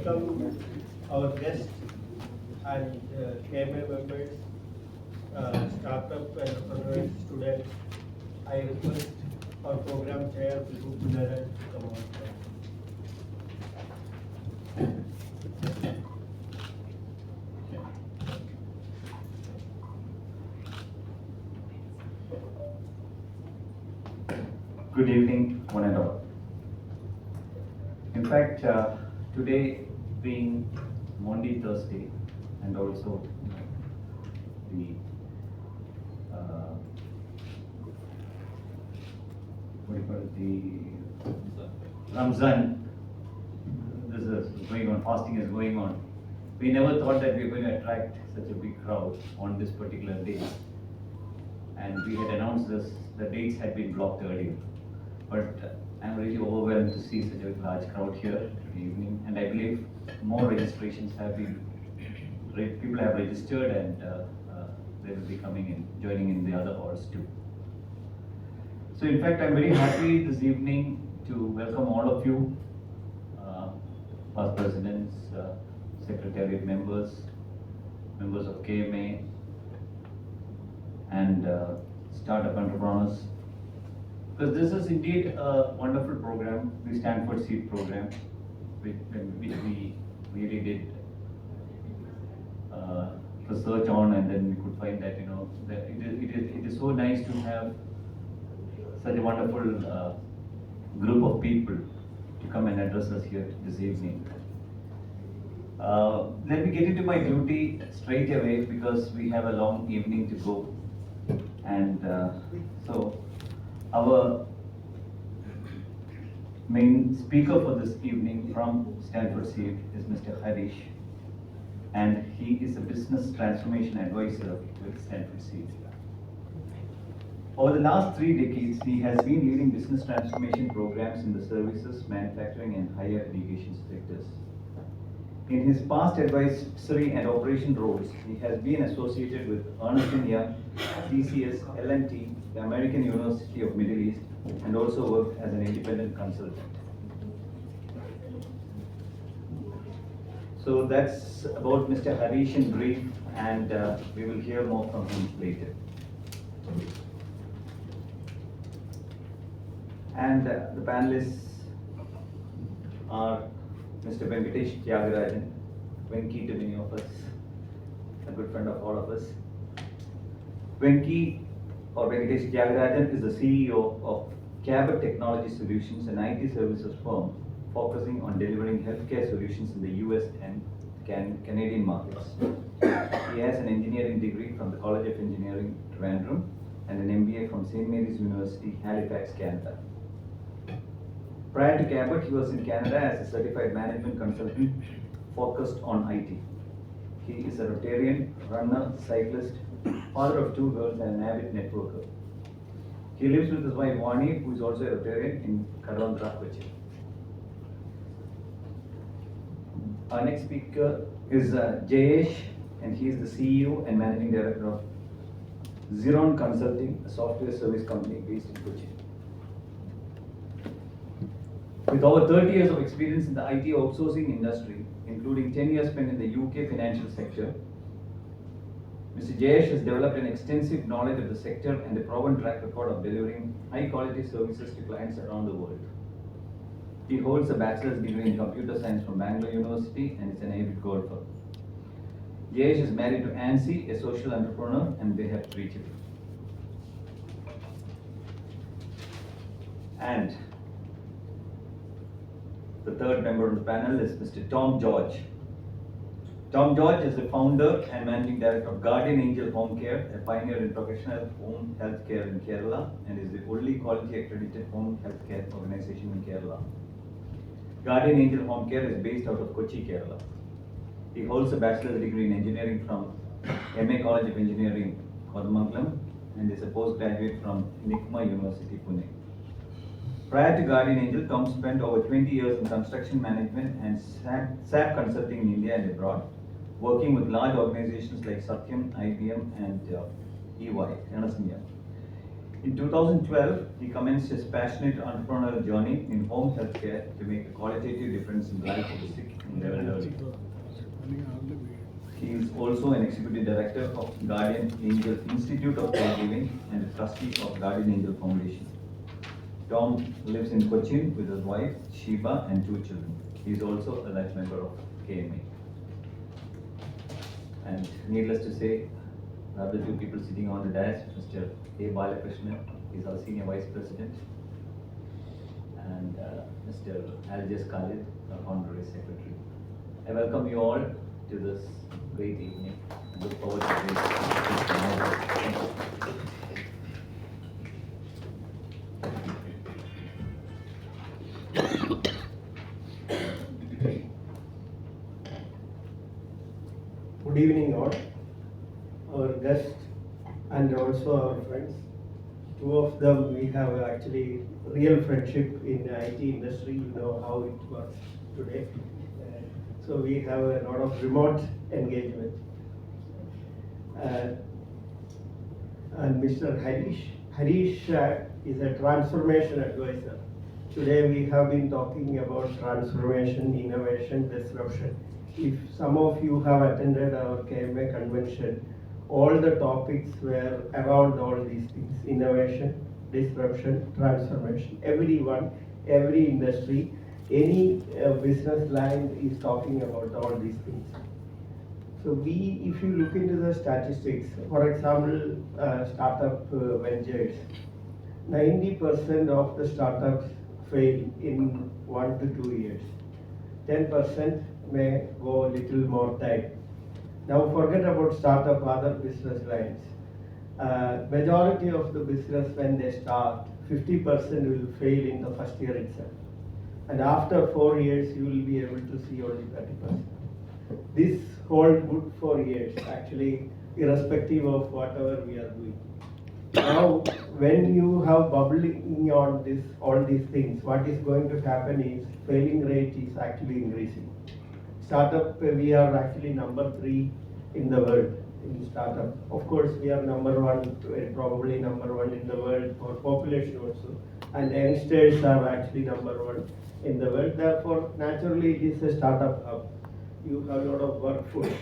welcome our guests and KMA members, startup entrepreneurs, students. I request our program chair, Bibu Punaran, to come on. Good evening, one and all. In fact, today being Monday, Thursday, and also the what do you call it, the Ramzan, this is going on, fasting is going on. We never thought that we were going to attract such a big crowd on this particular day. And we had announced this, the dates had been blocked earlier. But I'm really overwhelmed to see such a large crowd here today evening, and I believe more registrations have been, people have registered, and they will be coming in, joining in the other halls too. So in fact, I'm very happy this evening to welcome all of you, past presidents, secretariat members, members of KMA, and startup entrepreneurs. Because this is indeed a wonderful program, the Stanford Seed program, which we really did research on, and then we could find that that it is so nice to have such a wonderful group of people to come and address us here this evening. Let me get into my duty straight away because we have a long evening to go, and so. Our main speaker for this evening from Stanford Seed is Mr. Harish, and he is a business transformation advisor with Stanford Seed. Over the last 3 decades, he has been leading business transformation programs in the services, manufacturing, and higher education sectors. In his past advisory and operation roles, he has been associated with Ernst & Young, TCS, L&T, the American University of Middle East, and also worked as an independent consultant. So that's about Mr. Harish in brief, and we will hear more from him later. And the panelists are Mr. Venkatesh Tyagarajan, Venki to many of us, a good friend of all of us. Venki or Venkatesh Tyagarajan is the CEO of KMA Technology Solutions, an IT services firm focusing on delivering healthcare solutions in the US and Canadian markets. He has an engineering degree from the College of Engineering, Trivandrum, and an MBA from St. Mary's University, Halifax, Canada. Prior to KMA, he was in Canada as a certified management consultant focused on IT. He is a Rotarian, runner, cyclist, father of 2 girls, and an avid networker. He lives with his wife Vani, who is also a Rotarian, in Kadandra, Kochi. Our next speaker is Jayesh, and he is the CEO and Managing Director of Xeron Consulting, a software service company based in Kochi. With over 30 years of experience in the IT outsourcing industry, including 10 years spent in the UK financial sector, Mr. Jayesh has developed an extensive knowledge of the sector and a proven track record of delivering high-quality services to clients around the world. He holds a bachelor's degree in computer science from Bangalore University and is an avid golfer. Jayesh is married to Ansi, a social entrepreneur, and they have 3 children. And the third member of the panel is Mr. Tom George. Tom George is the founder and managing director of Guardian Angel Home Care, a pioneer in professional home health care in Kerala, and is the only quality accredited home health care organization in Kerala. Guardian Angel Home Care is based out of Kochi, Kerala. He holds a bachelor's degree in engineering from KMA College of Engineering, Kodamangalam, and is a postgraduate from NICMA University, Pune. Prior to Guardian Angel, Tom spent over 20 years in construction management and SAP consulting in India and abroad, working with large organizations like Satyam, IBM, and EY, Ernst & Young. In 2012, he commenced his passionate entrepreneurial journey in home healthcare to make a qualitative difference in the life of the sick and He is also an executive director of Guardian Angel Institute of Caregiving and a trustee of Guardian Angel Foundation. Tom lives in Cochin with his wife, Sheba, and 2 children. He is also a life member of KMA. And needless to say, the other 2 people sitting on the dais, Mr. A. Balakrishnan, he is our Senior Vice President, and Mr. Aljas Khalid, our Honorary Secretary. I welcome you all to this great evening. Look forward to this. Thank you. Good evening all, our guests and also our friends. 2 of them we have actually real friendship in the IT industry, you know how it works today. So we have a lot of remote engagement. And Mr. Harish. Harish is a transformation advisor. Today we have been talking about transformation, innovation, disruption. If some of you have attended our KMA convention, all the topics were around all these things: innovation, disruption, transformation. Everyone, every industry, any business line is talking about all these things. So if you look into the statistics, for example, startup ventures, 90% of the startups fail in 1 to 2 years. 10% may go a little more time. Now forget about startup, other business lines. Majority of the business when they start, 50% will fail in the first year itself. And after 4 years, you will be able to see only 30%. This holds good for years, actually, irrespective of whatever we are doing. Now, when you have bubbling on this, all these things, what is going to happen is failing rate is actually increasing. Startup, we are actually number 3 in the world in startup. Of course, we are number 1, probably number 1 in the world for population also. And youngsters are actually number 1 in the world. Therefore, naturally, it is a startup hub. You have a lot of workforce.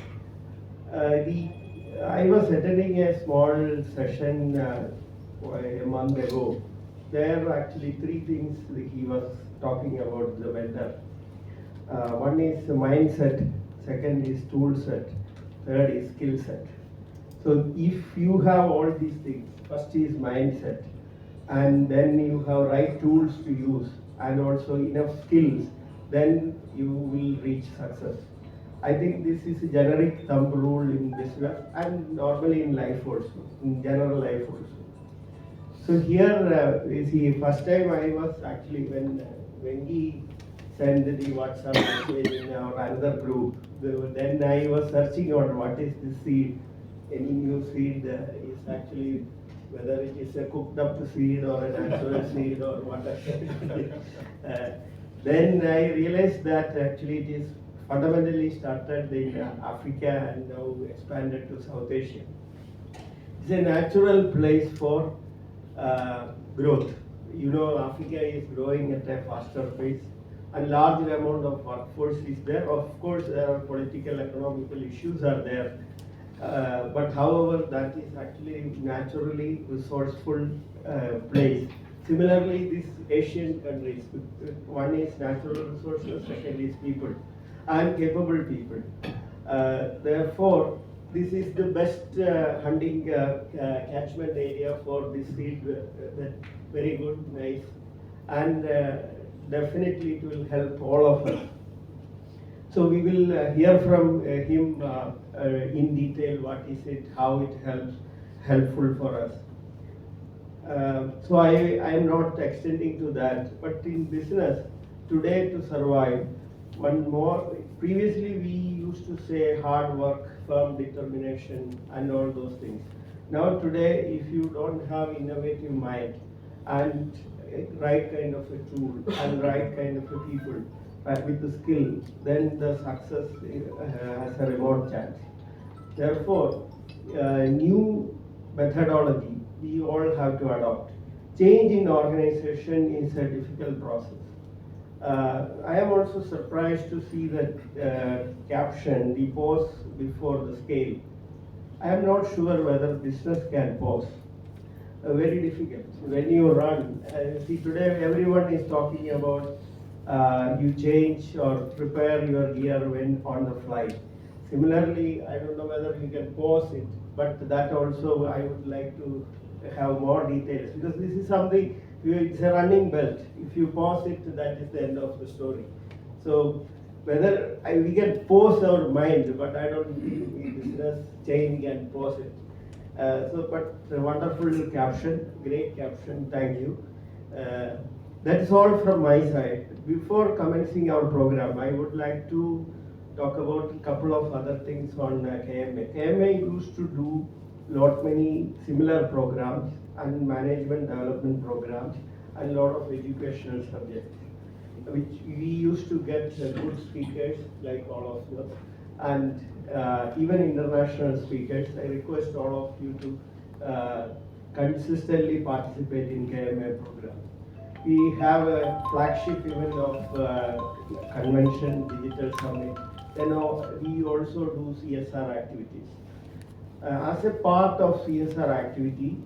I was attending a small session a month ago. There are actually 3 things that he was talking about the vendor. One is mindset, second is tool set, third is skill set. So if you have all these things, first is mindset, and then you have right tools to use and also enough skills, then you will reach success. I think this is a generic thumb rule in business and normally in life also, in general life also. So here, you see, first time I was actually, when he sent the WhatsApp message in our another group, then I was searching on what is this seed. Any new seed is actually, whether it is a cooked up seed or a natural seed or whatever. Then I realized that actually it is fundamentally started in Africa and now expanded to South Asia. It's a natural place for growth. You know, Africa is growing at a faster pace and large amount of workforce is there. Of course, there are political, economical issues are there. But however, that is actually naturally resourceful place. Similarly, these Asian countries, one is natural resources, second is people and capable people. Therefore, this is the best hunting catchment area for this seed. Very good, nice, and definitely it will help all of us. So we will hear from him in detail what is it, how it helpful for us. So I am not extending to that, but in business today to survive, one more, previously we used to say hard work, firm determination and all those things. Now today, if you don't have innovative mind and right kind of a tool and right kind of a people with the skill, then the success has a remote chance. Therefore, new methodology we all have to adopt. Change in organization is a difficult process. I am also surprised to see that caption, the pause before the scale. I am not sure whether business can pause. Very difficult. When you run, see today everyone is talking about you change or prepare your gear when on the fly. Similarly, I don't know whether you can pause it, but that also I would like to have more details because this is something, it's a running belt. If you pause it, that is the end of the story. So whether we can pause our mind, but I don't think business change can pause it. But a wonderful caption, great caption, thank you. That's all from my side. Before commencing our program, I would like to talk about a couple of other things on KMA. KMA used to do many similar programs and management development programs and a lot of educational subjects, which we used to get good speakers like all of you and even international speakers. I request all of you to consistently participate in KMA program. We have a flagship event of convention, digital summit. Then we also do CSR activities. As a part of CSR activity,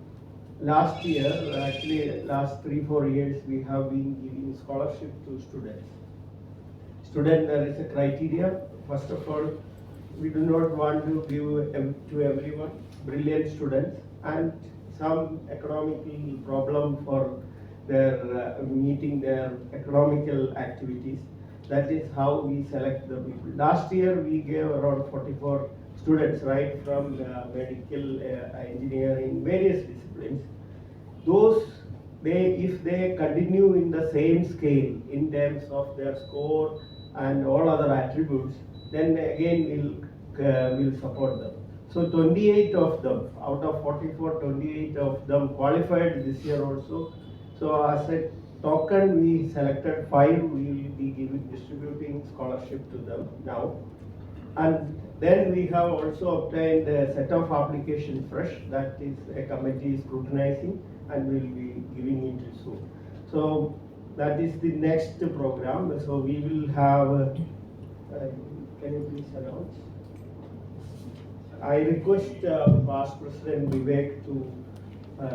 last year, actually last 3-4 years, we have been giving scholarship to students. Student, there is a criteria. First of all, we do not want to give to everyone brilliant students and some economical problem for their meeting their economical activities. That is how we select the people. Last year we gave around 44 students, right from medical, engineering, various disciplines. Those, if they continue in the same scale in terms of their score and all other attributes, then again we'll support them. So 28 of them, out of 44, 28 of them qualified this year also. So as a token, we selected 5, we will be distributing scholarship to them now. And then we have also obtained a set of applications fresh, that is a committee scrutinizing and we will be giving it soon. So that is the next program. So we will have, can you please announce? I request past President Vivek to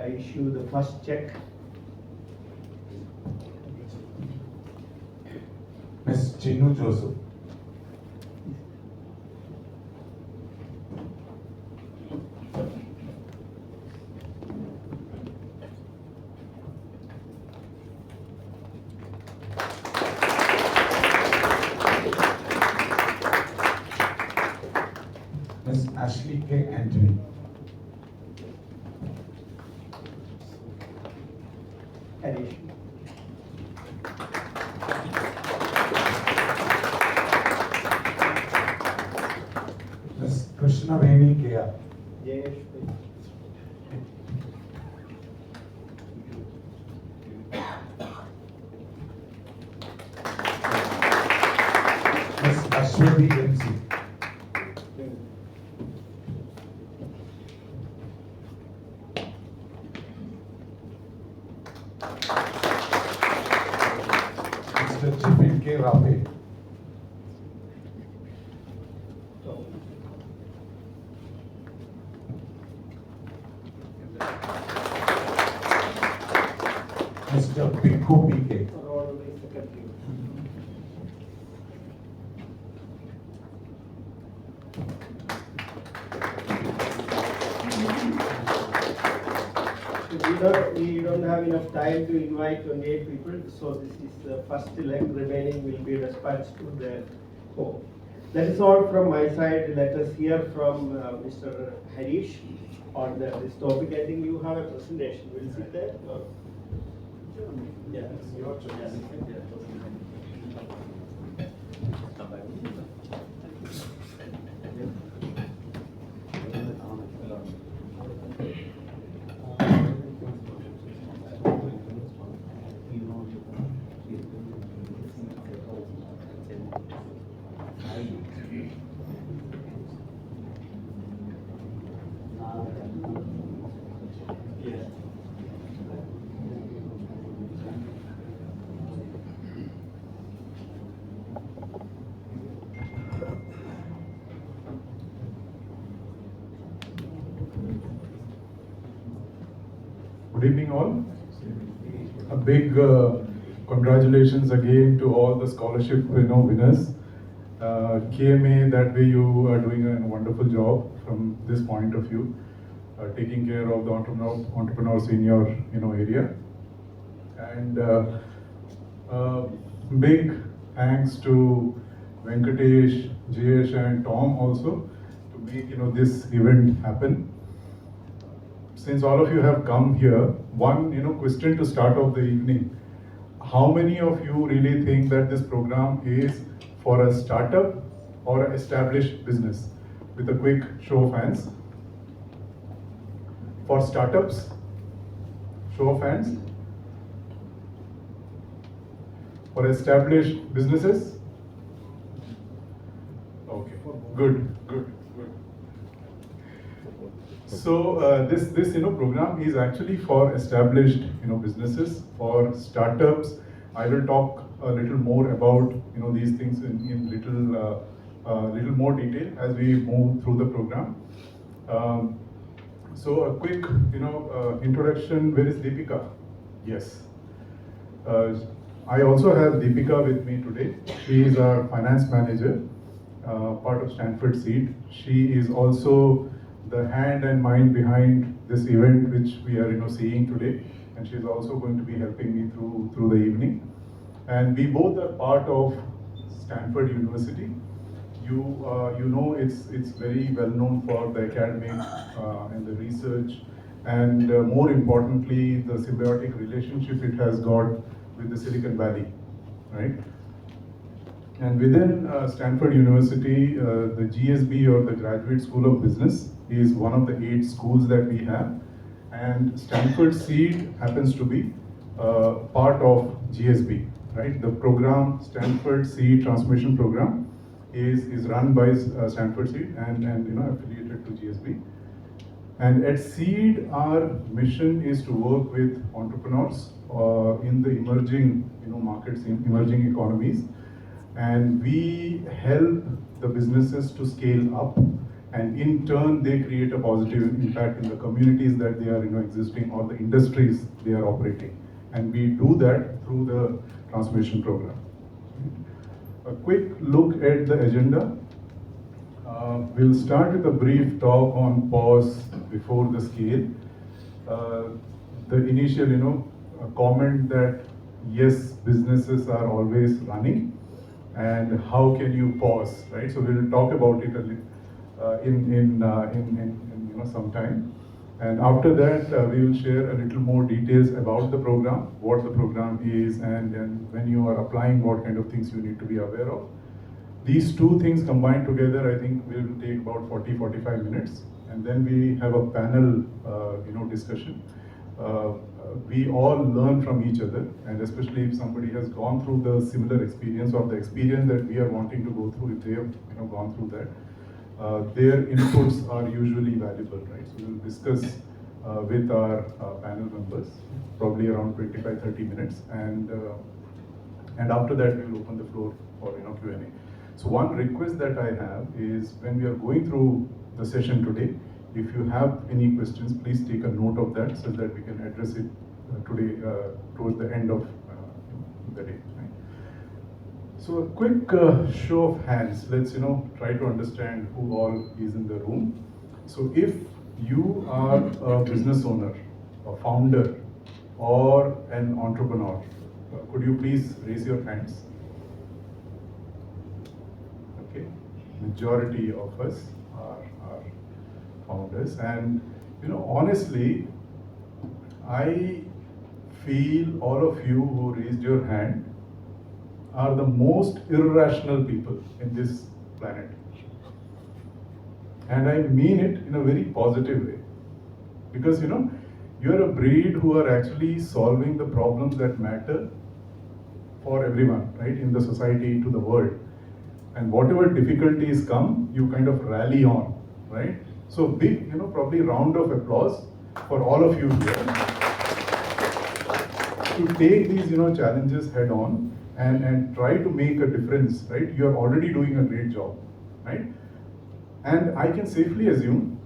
issue the first check. Ms. Chinu Joseph. Ms. Ashley K. Anthony. Harish. Ms. Krishna Veni K.R. Jayesh. Ms. Ashwati M.C. Mr. Jibin K. Rafe. Mr. Binku P.K. Honorary Secretary. We don't have enough time to invite 28 people, so this is the first leg. Remaining will be dispatched to their home. That is all from my side. Let us hear from Mr. Harish on this topic. I think you have a presentation. Will you sit there? Or? Yeah, it's your choice. Come back. Good evening, all. A big congratulations again to all the scholarship winners. KMA, that way you are doing a wonderful job from this point of view, taking care of the entrepreneurs in your area. And big thanks to Venkatesh, Jayesh, and Tom also to make this event happen. Since all of you have come here, one question to start off the evening. How many of you really think that this program is for a startup or an established business? With a quick show of hands. For startups, show of hands. For established businesses? Okay, good. So this program is actually for established businesses. For startups, I will talk a little more about these things in little more detail as we move through the program. So a quick introduction. Where is Deepika? Yes. I also have Deepika with me today. She is our finance manager, part of Stanford Seed. She is also the hand and mind behind this event which we are seeing today, and she's also going to be helping me through the evening. And we both are part of Stanford University. You know it's very well known for the academic and the research, and more importantly the symbiotic relationship it has got with the Silicon Valley, right? And within Stanford University, the GSB, or the Graduate School of Business, is one of the 8 schools that we have. And Stanford Seed happens to be part of GSB, right? The program, Stanford Seed Transformation Program, is run by Stanford Seed and affiliated to GSB. And at Seed, our mission is to work with entrepreneurs in the emerging markets, in emerging economies. And we help the businesses to scale up, and in turn they create a positive impact in the communities that they are existing, or the industries they are operating. And we do that through the transformation program. A quick look at the agenda. We'll start with a brief talk on pause before the scale. The initial comment that yes, businesses are always running, and how can you pause, right? So we'll talk about it a little in some time. And after that, we will share a little more details about the program, what the program is, and then when you are applying, what kind of things you need to be aware of. These two things combined together, I think will take about 40-45 minutes, and then we have a panel, discussion. We all learn from each other, and especially if somebody has gone through the similar experience, or the experience that we are wanting to go through, if they have gone through that, their inputs are usually valuable, right? So we'll discuss with our panel members, probably around 25-30 minutes, and after that we'll open the floor for Q&A. So one request that I have is, when we are going through the session today, if you have any questions, please take a note of that so that we can address it today towards the end of the day. Right? So a quick show of hands. Let's try to understand who all is in the room. So if you are a business owner, a founder, or an entrepreneur, could you please raise your hands? Okay, majority of us are founders, and honestly, I feel all of you who raised your hand are the most irrational people in this planet. And I mean it in a very positive way. Because you're a breed who are actually solving the problems that matter for everyone, right? In the society, to the world. And whatever difficulties come, you kind of rally on, right? So big, probably round of applause for all of you here to take these, challenges head on and try to make a difference, right? You are already doing a great job, right? And I can safely assume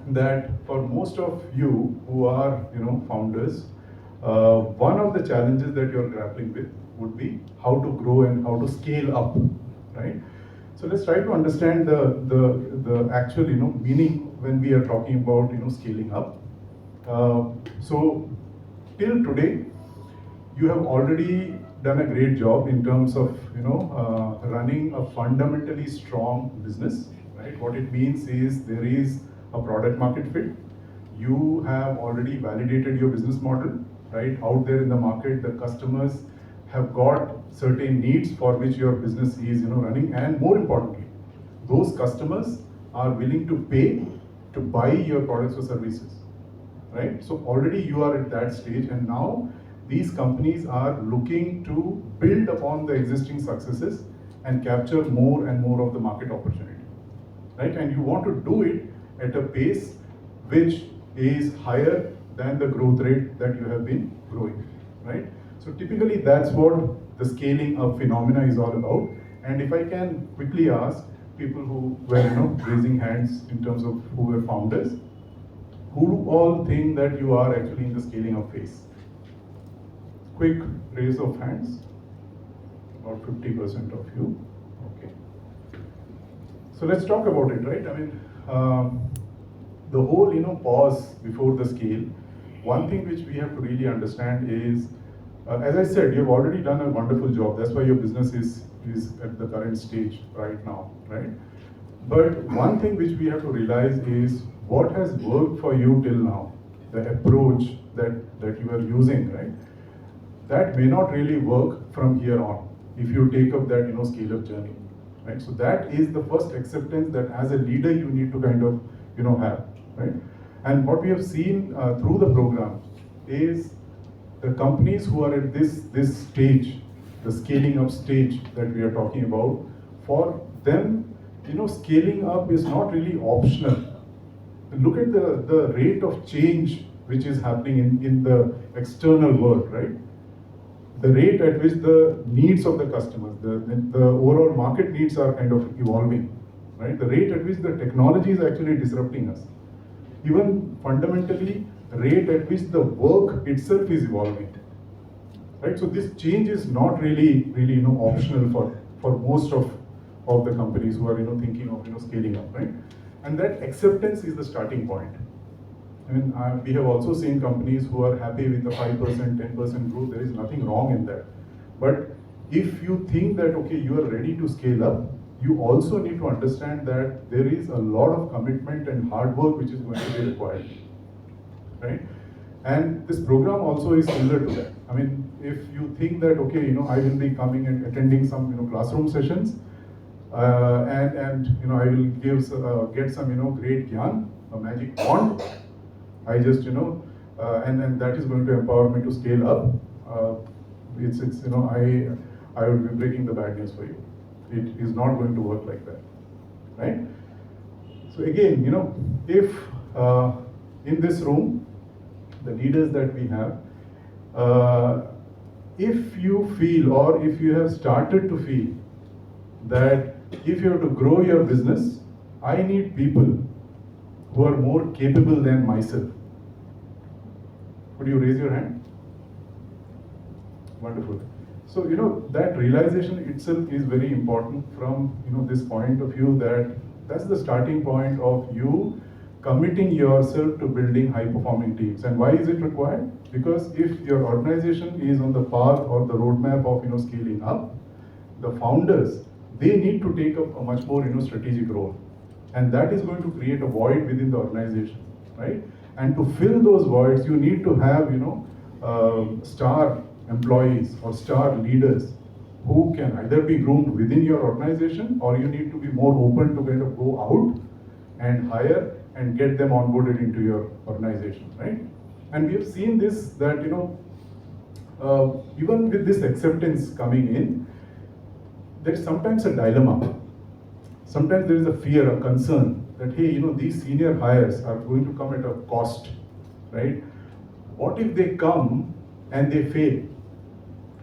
that for most of you who are, founders, one of the challenges that you're grappling with would be how to grow and how to scale up, right? So let's try to understand the actual, meaning when we are talking about, scaling up. So till today, you have already done a great job in terms of, running a fundamentally strong business, right? What it means is there is a product market fit. You have already validated your business model, right? Out there in the market, the customers have got certain needs for which your business is, running, and more importantly, those customers are willing to pay to buy your products or services, right? So already you are at that stage, and now these companies are looking to build upon the existing successes and capture more and more of the market opportunity, right? And you want to do it at a pace which is higher than the growth rate that you have been growing, right? So typically that's what the scaling up phenomena is all about. And if I can quickly ask people who were, raising hands in terms of who were founders, who all think that you are actually in the scaling up phase? Quick raise of hands. About 50% of you. Okay. So let's talk about it, right? I mean, the whole, pause before the scale. One thing which we have to really understand is, as I said, you've already done a wonderful job. That's why your business is at the current stage right now, right? But one thing which we have to realize is what has worked for you till now, the approach that you are using, right? That may not really work from here on if you take up that, scale up journey, right? So that is the first acceptance that as a leader you need to kind of, have, right? And what we have seen through the program is the companies who are at this stage, the scaling up stage that we are talking about, for them, scaling up is not really optional. Look at the rate of change which is happening in the external world, right? The rate at which the needs of the customers, the overall market needs are kind of evolving, right? The rate at which the technology is actually disrupting us. Even fundamentally, the rate at which the work itself is evolving, right? So this change is not really optional for most of the companies who are thinking of scaling up, right? And that acceptance is the starting point. I mean, we have also seen companies who are happy with the 5%, 10% growth. There is nothing wrong in that. But if you think that, okay, you are ready to scale up, you also need to understand that there is a lot of commitment and hard work which is going to be required, right? And this program also is similar to that. I mean, if you think that, okay, I will be coming and attending some, classroom sessions, and I will get some, great gyan, a magic wand. I just, and that is going to empower me to scale up. It's I would be breaking the bad news for you. It is not going to work like that, right? So again, if in this room, the leaders that we have, if you feel or if you have started to feel that if you have to grow your business, I need people who are more capable than myself. Could you raise your hand? Wonderful. So, that realization itself is very important from, this point of view, that that's the starting point of you committing yourself to building high performing teams. And why is it required? Because if your organization is on the path or the roadmap of, scaling up, the founders, they need to take up a much more, strategic role. And that is going to create a void within the organization, right? And to fill those voids, you need to have, star employees or star leaders who can either be groomed within your organization, or you need to be more open to kind of go out and hire and get them onboarded into your organization, right? And we have seen this, that, even with this acceptance coming in, there is sometimes a dilemma. Sometimes there is a fear, a concern that, hey, these senior hires are going to come at a cost, right? What if they come and they fail,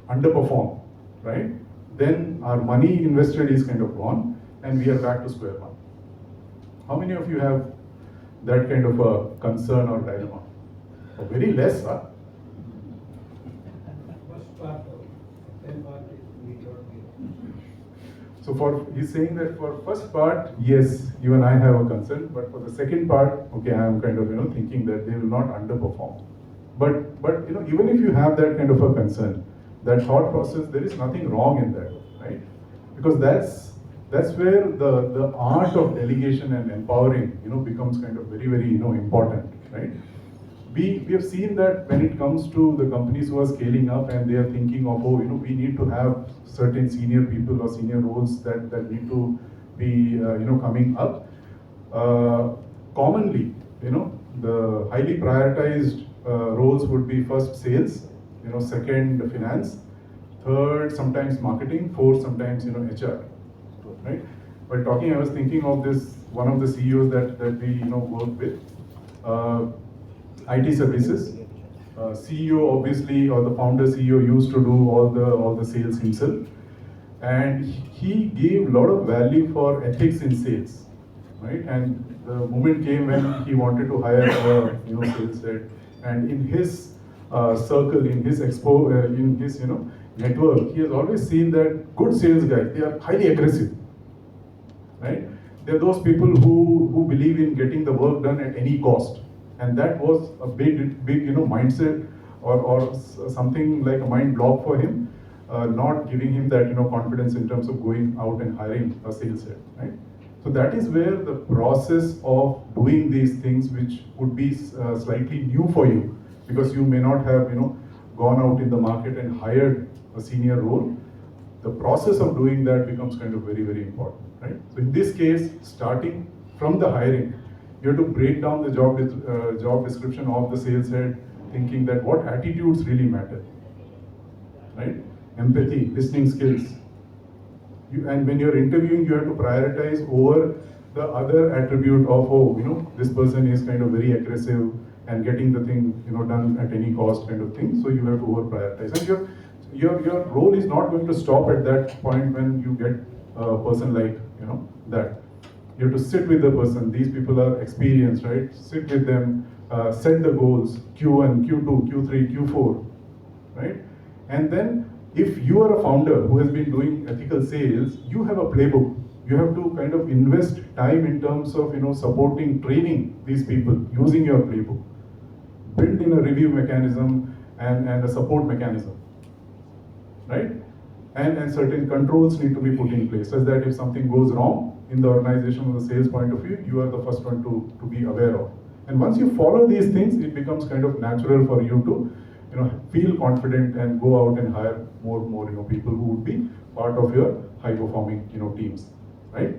underperform, right? Then our money invested is kind of gone and we are back to square one. How many of you have that kind of a concern or dilemma? Or very less, huh? First part of second part is we don't give. So he's saying that for first part, yes, even I have a concern, but for the second part, okay, I am kind of thinking that they will not underperform. But even if you have that kind of a concern, that thought process, there is nothing wrong in that, right? Because that's where the art of delegation and empowering becomes kind of very, very important, right? We have seen that when it comes to the companies who are scaling up and they are thinking of, we need to have certain senior people or senior roles that need to be coming up. Commonly, the highly prioritized roles would be first sales, second finance, third sometimes marketing, fourth sometimes HR, right? While talking, I was thinking of this one of the CEOs that we work with. IT services. CEO obviously, or the founder CEO used to do all the sales himself, and he gave a lot of value for ethics in sales, right? And the moment came when he wanted to hire a sales head, and in his circle, in his in his network, he has always seen that good sales guys, they are highly aggressive, right? They're those people who believe in getting the work done at any cost. And that was a big mindset or something like a mind block for him, not giving him that confidence in terms of going out and hiring a sales head, right? So that is where the process of doing these things, which would be slightly new for you, because you may not have gone out in the market and hired a senior role. The process of doing that becomes kind of very, very important, right? So in this case, starting from the hiring, you have to break down the job description of the sales head, thinking that what attitudes really matter, right? Empathy, listening skills. And when you're interviewing, you have to prioritize over the other attribute of, this person is kind of very aggressive and getting the thing, done at any cost kind of thing. So you have to over prioritize. And your role is not going to stop at that point when you get a person like, that. You have to sit with the person. These people are experienced, right? Sit with them, set the goals, Q1, Q2, Q3, Q4, right? And then if you are a founder who has been doing ethical sales, you have a playbook. You have to kind of invest time in terms of supporting, training these people using your playbook. Build in a review mechanism and a support mechanism, right? And certain controls need to be put in place such that if something goes wrong in the organization from the sales point of view, you are the first one to be aware of. And once you follow these things, it becomes kind of natural for you to feel confident and go out and hire more people who would be part of your high performing teams, right?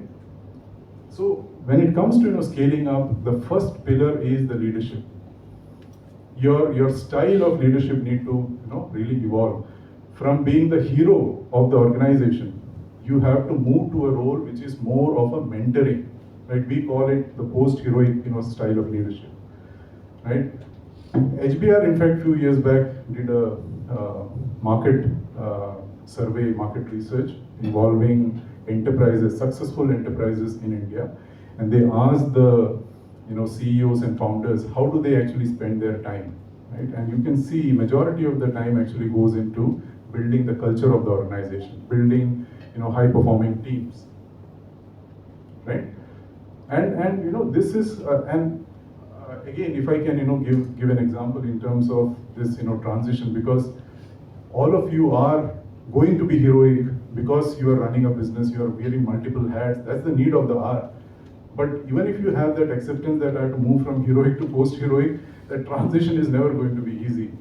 So when it comes to scaling up, the first pillar is the leadership. Your style of leadership need to really evolve. From being the hero of the organization, you have to move to a role which is more of a mentoring, right? We call it the post-heroic style of leadership, right? HBR, in fact, few years back did a market survey, market research involving enterprises, successful enterprises in India, and they asked the CEOs and founders, how do they actually spend their time, right? And you can see majority of the time actually goes into building the culture of the organization, building high performing teams, right? And this is again, if I can give an example in terms of this transition, because all of you are going to be heroic because you are running a business, you are wearing multiple hats. That's the need of the hour. But even if you have that acceptance that I have to move from heroic to post-heroic, that transition is never going to be easy,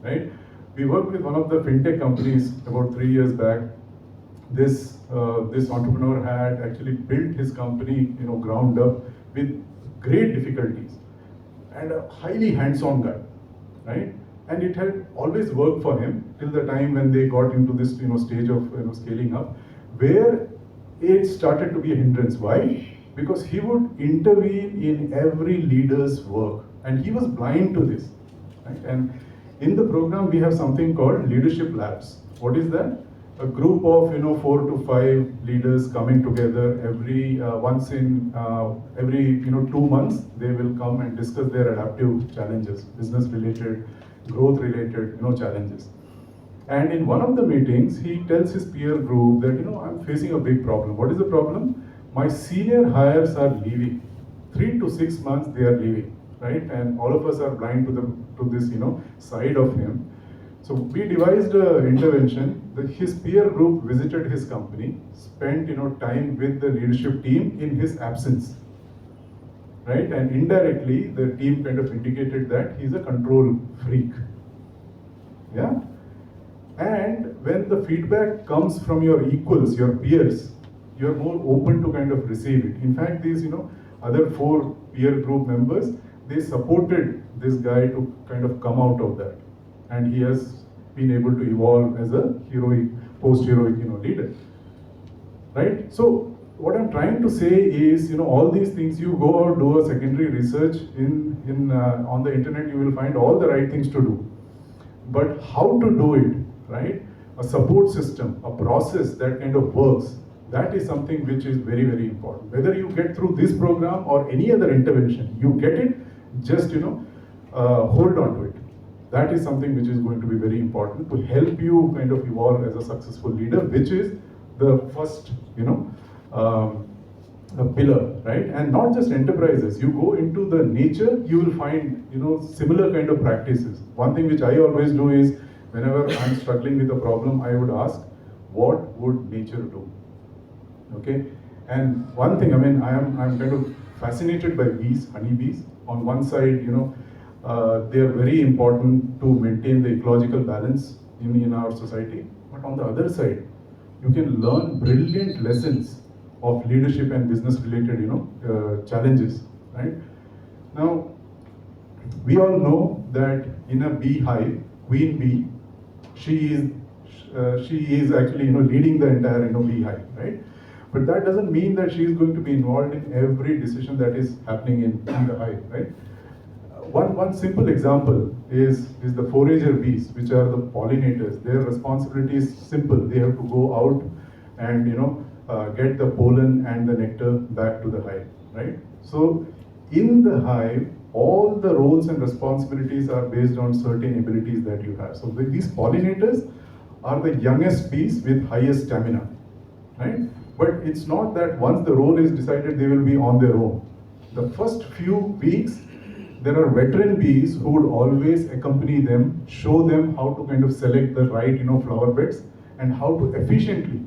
right? We worked with one of the fintech companies about 3 years back. This entrepreneur had actually built his company, ground up with great difficulties, and a highly hands-on guy, right? And it had always worked for him till the time when they got into this, stage of scaling up, where it started to be a hindrance. Why? Because he would intervene in every leader's work, and he was blind to this, right? And in the program, we have something called leadership labs. What is that? a group of 4 to 5 leaders coming together every once in every 2 months. They will come and discuss their adaptive challenges, business related, growth related challenges. And in one of the meetings, he tells his peer group that I'm facing a big problem. What is the problem? My senior hires are leaving. 3 to 6 months they are leaving, right? And all of us are blind to this side of him. So we devised an intervention. His peer group visited his company, spent time with the leadership team in his absence, right? And indirectly, the team kind of indicated that he's a control freak. Yeah. And when the feedback comes from your equals, your peers, you're more open to kind of receive it. In fact, these other 4 peer group members, they supported this guy to kind of come out of that, and he has been able to evolve as a heroic, post-heroic leader, right? So what I'm trying to say is, all these things, you go out, do a secondary research on the internet, you will find all the right things to do. But how to do it, right? A support system, a process that kind of works, that is something which is very, very important. Whether you get through this program or any other intervention, you get it, just hold on to it. That is something which is going to be very important to help you kind of evolve as a successful leader, which is the first pillar, right? And not just enterprises. You go into the nature, you will find similar kind of practices. One thing which I always do is, whenever I'm struggling with a problem, I would ask, what would nature do? Okay. And one thing, I'm kind of fascinated by bees, honeybees. On one side, they are very important to maintain the ecological balance in our society. But on the other side, you can learn brilliant lessons of leadership and business related, challenges, right? Now, we all know that in a beehive, queen bee, she is actually, leading the entire, beehive, right? But that doesn't mean that she is going to be involved in every decision that is happening in the hive, right? One simple example is the forager bees, which are the pollinators. Their responsibility is simple. They have to go out and get the pollen and the nectar back to the hive, right? So in the hive, all the roles and responsibilities are based on certain abilities that you have. So these pollinators are the youngest bees with highest stamina, right? But it's not that once the role is decided, they will be on their own. The first few weeks, there are veteran bees who would always accompany them, show them how to kind of select the right, flower beds, and how to efficiently,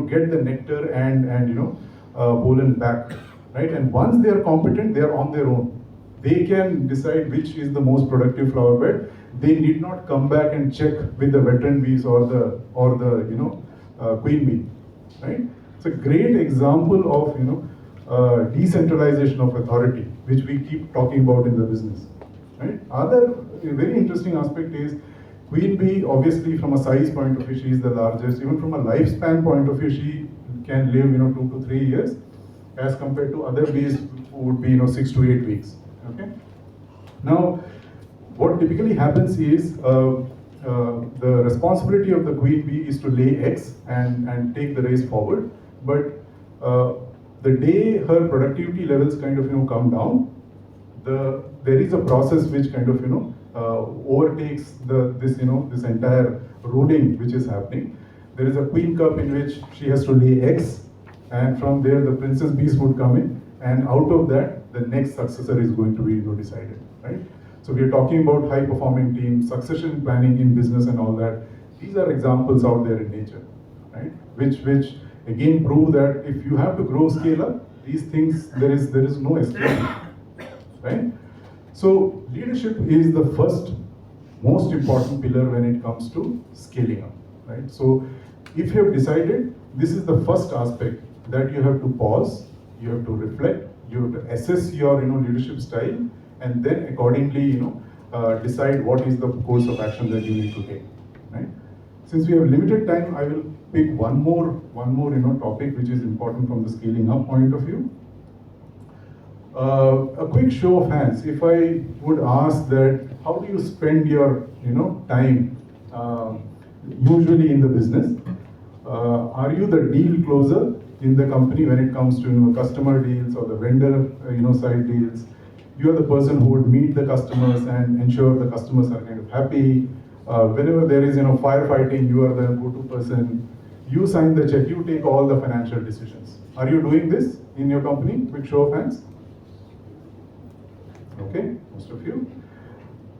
get the nectar and pollen back, right? And once they are competent, they are on their own. They can decide which is the most productive flower bed. They need not come back and check with the veteran bees or the queen bee, right? It's a great example of decentralization of authority, which we keep talking about in the business, right? Other very interesting aspect is queen bee. Obviously, from a size point of view, she is the largest. Even from a lifespan point of view, she can live 2 to 3 years, as compared to other bees who would be 6 to 8 weeks. Okay. Now, what typically happens is the responsibility of the queen bee is to lay eggs and take the race forward. But the day her productivity levels kind of come down, there is a process which kind of overtakes this entire ruling which is happening. There is a queen cup in which she has to lay eggs, and from there the princess bees would come in, and out of that the next successor is going to be decided, right? So we are talking about high performing teams, succession planning in business and all that. These are examples out there in nature, right? Which again prove that if you have to grow, scale up, these things, there is no escape, right? So leadership is the first most important pillar when it comes to scaling up, right? So if you have decided, this is the first aspect that you have to pause, you have to reflect, you have to assess your leadership style, and then accordingly decide what is the course of action that you need to take, right? Since we have limited time, I will pick one more topic which is important from the scaling up point of view. A quick show of hands, if I would ask that, how do you spend your time usually in the business? Are you the deal closer in the company when it comes to customer deals or the vendor side deals? You are the person who would meet the customers and ensure the customers are kind of happy. Whenever there is firefighting, you are the go-to person. You sign the check, you take all the financial decisions. Are you doing this in your company? Quick show of hands. Okay, most of you.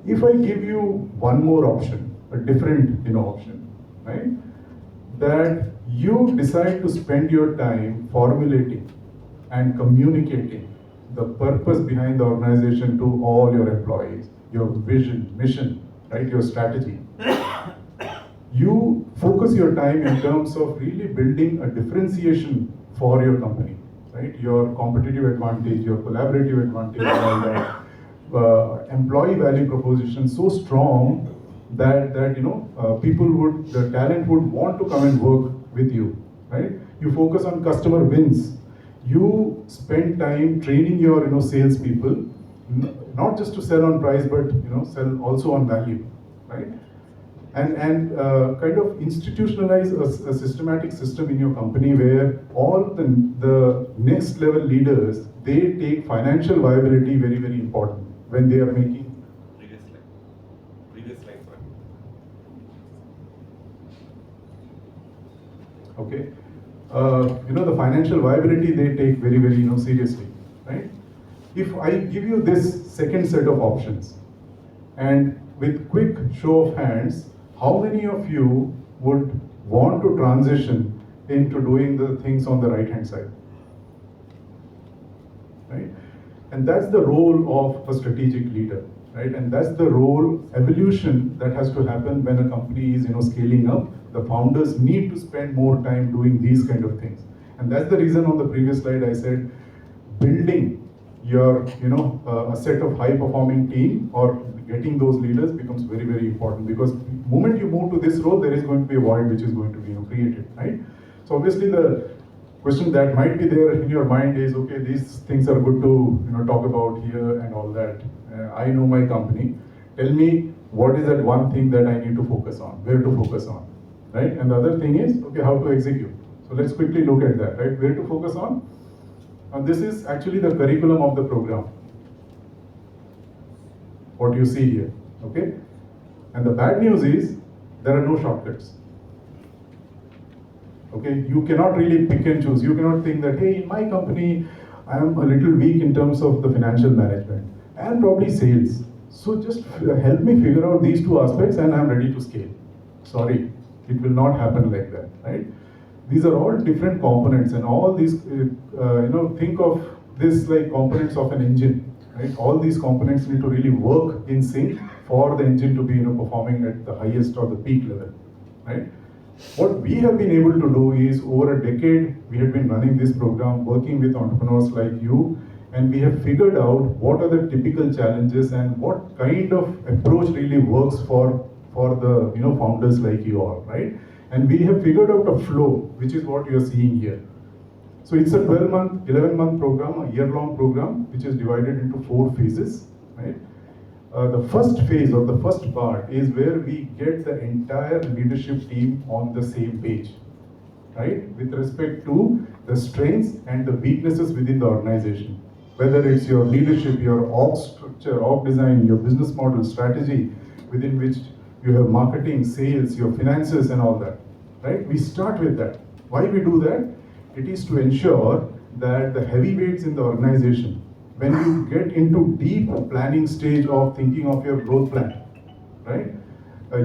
If I give you one more option, a different option, right? That you decide to spend your time formulating and communicating the purpose behind the organization to all your employees, your vision, mission, right, your strategy. You focus your time in terms of really building a differentiation for your company, right? Your competitive advantage, your collaborative advantage, all that. Employee value proposition so strong that people would, the talent would want to come and work with you, right? You focus on customer wins. You spend time training your sales people, not just to sell on price, but sell also on value, right? And kind of institutionalize a systematic system in your company where all the next level leaders, they take financial viability very, very important when they are making. Previous slide, sorry. Okay. The financial viability they take very, very seriously, right? If I give you this second set of options, and with quick show of hands, how many of you would want to transition into doing the things on the right hand side? Right? And that's the role of a strategic leader, right? And that's the role, evolution that has to happen when a company is scaling up. The founders need to spend more time doing these kind of things. And that's the reason on the previous slide I said, building your, a set of high performing team or getting those leaders becomes very, very important, because the moment you move to this role, there is going to be a void which is going to be created, right? So obviously the question that might be there in your mind is, okay, these things are good to talk about here and all that. I know my company. Tell me what is that one thing that I need to focus on, where to focus on, right? And the other thing is, okay, how to execute. So let's quickly look at that, right? Where to focus on? And this is actually the curriculum of the program. What you see here, okay? And the bad news is, there are no shortcuts. Okay, you cannot really pick and choose. You cannot think that, hey, in my company, I am a little weak in terms of the financial management and probably sales. So just help me figure out these two aspects and I'm ready to scale. Sorry, it will not happen like that, right? These are all different components, and all these, think of this like components of an engine, right? All these components need to really work in sync for the engine to be performing at the highest or the peak level, right? What we have been able to do is, over a decade, we have been running this program, working with entrepreneurs like you, and we have figured out what are the typical challenges and what kind of approach really works for the founders like you all, right? And we have figured out a flow, which is what you are seeing here. So it's a 12-month, 11-month program, a year-long program, which is divided into 4 phases, right? The first phase or the first part is where we get the entire leadership team on the same page, right? With respect to the strengths and the weaknesses within the organization. Whether it's your leadership, your org structure, org design, your business model, strategy, within which you have marketing, sales, your finances and all that, right? We start with that. Why we do that? It is to ensure that the heavyweights in the organization, when you get into deep planning stage of thinking of your growth plan, right?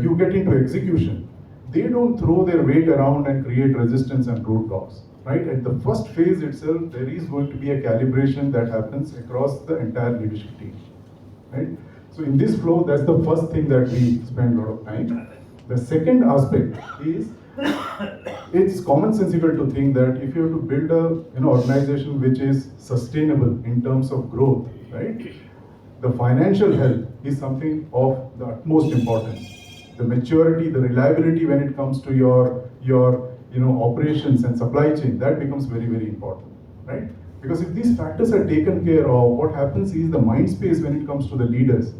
You get into execution. They don't throw their weight around and create resistance and roadblocks, right? At the first phase itself, there is going to be a calibration that happens across the entire leadership team, right? So in this flow, that's the first thing that we spend a lot of time. The second aspect is, it's commonsensical to think that if you have to build an organization which is sustainable in terms of growth, right? The financial health is something of the utmost importance. The maturity, the reliability when it comes to your operations and supply chain, that becomes very, very important, right? Because if these factors are taken care of, what happens is the mind space when it comes to the leaders,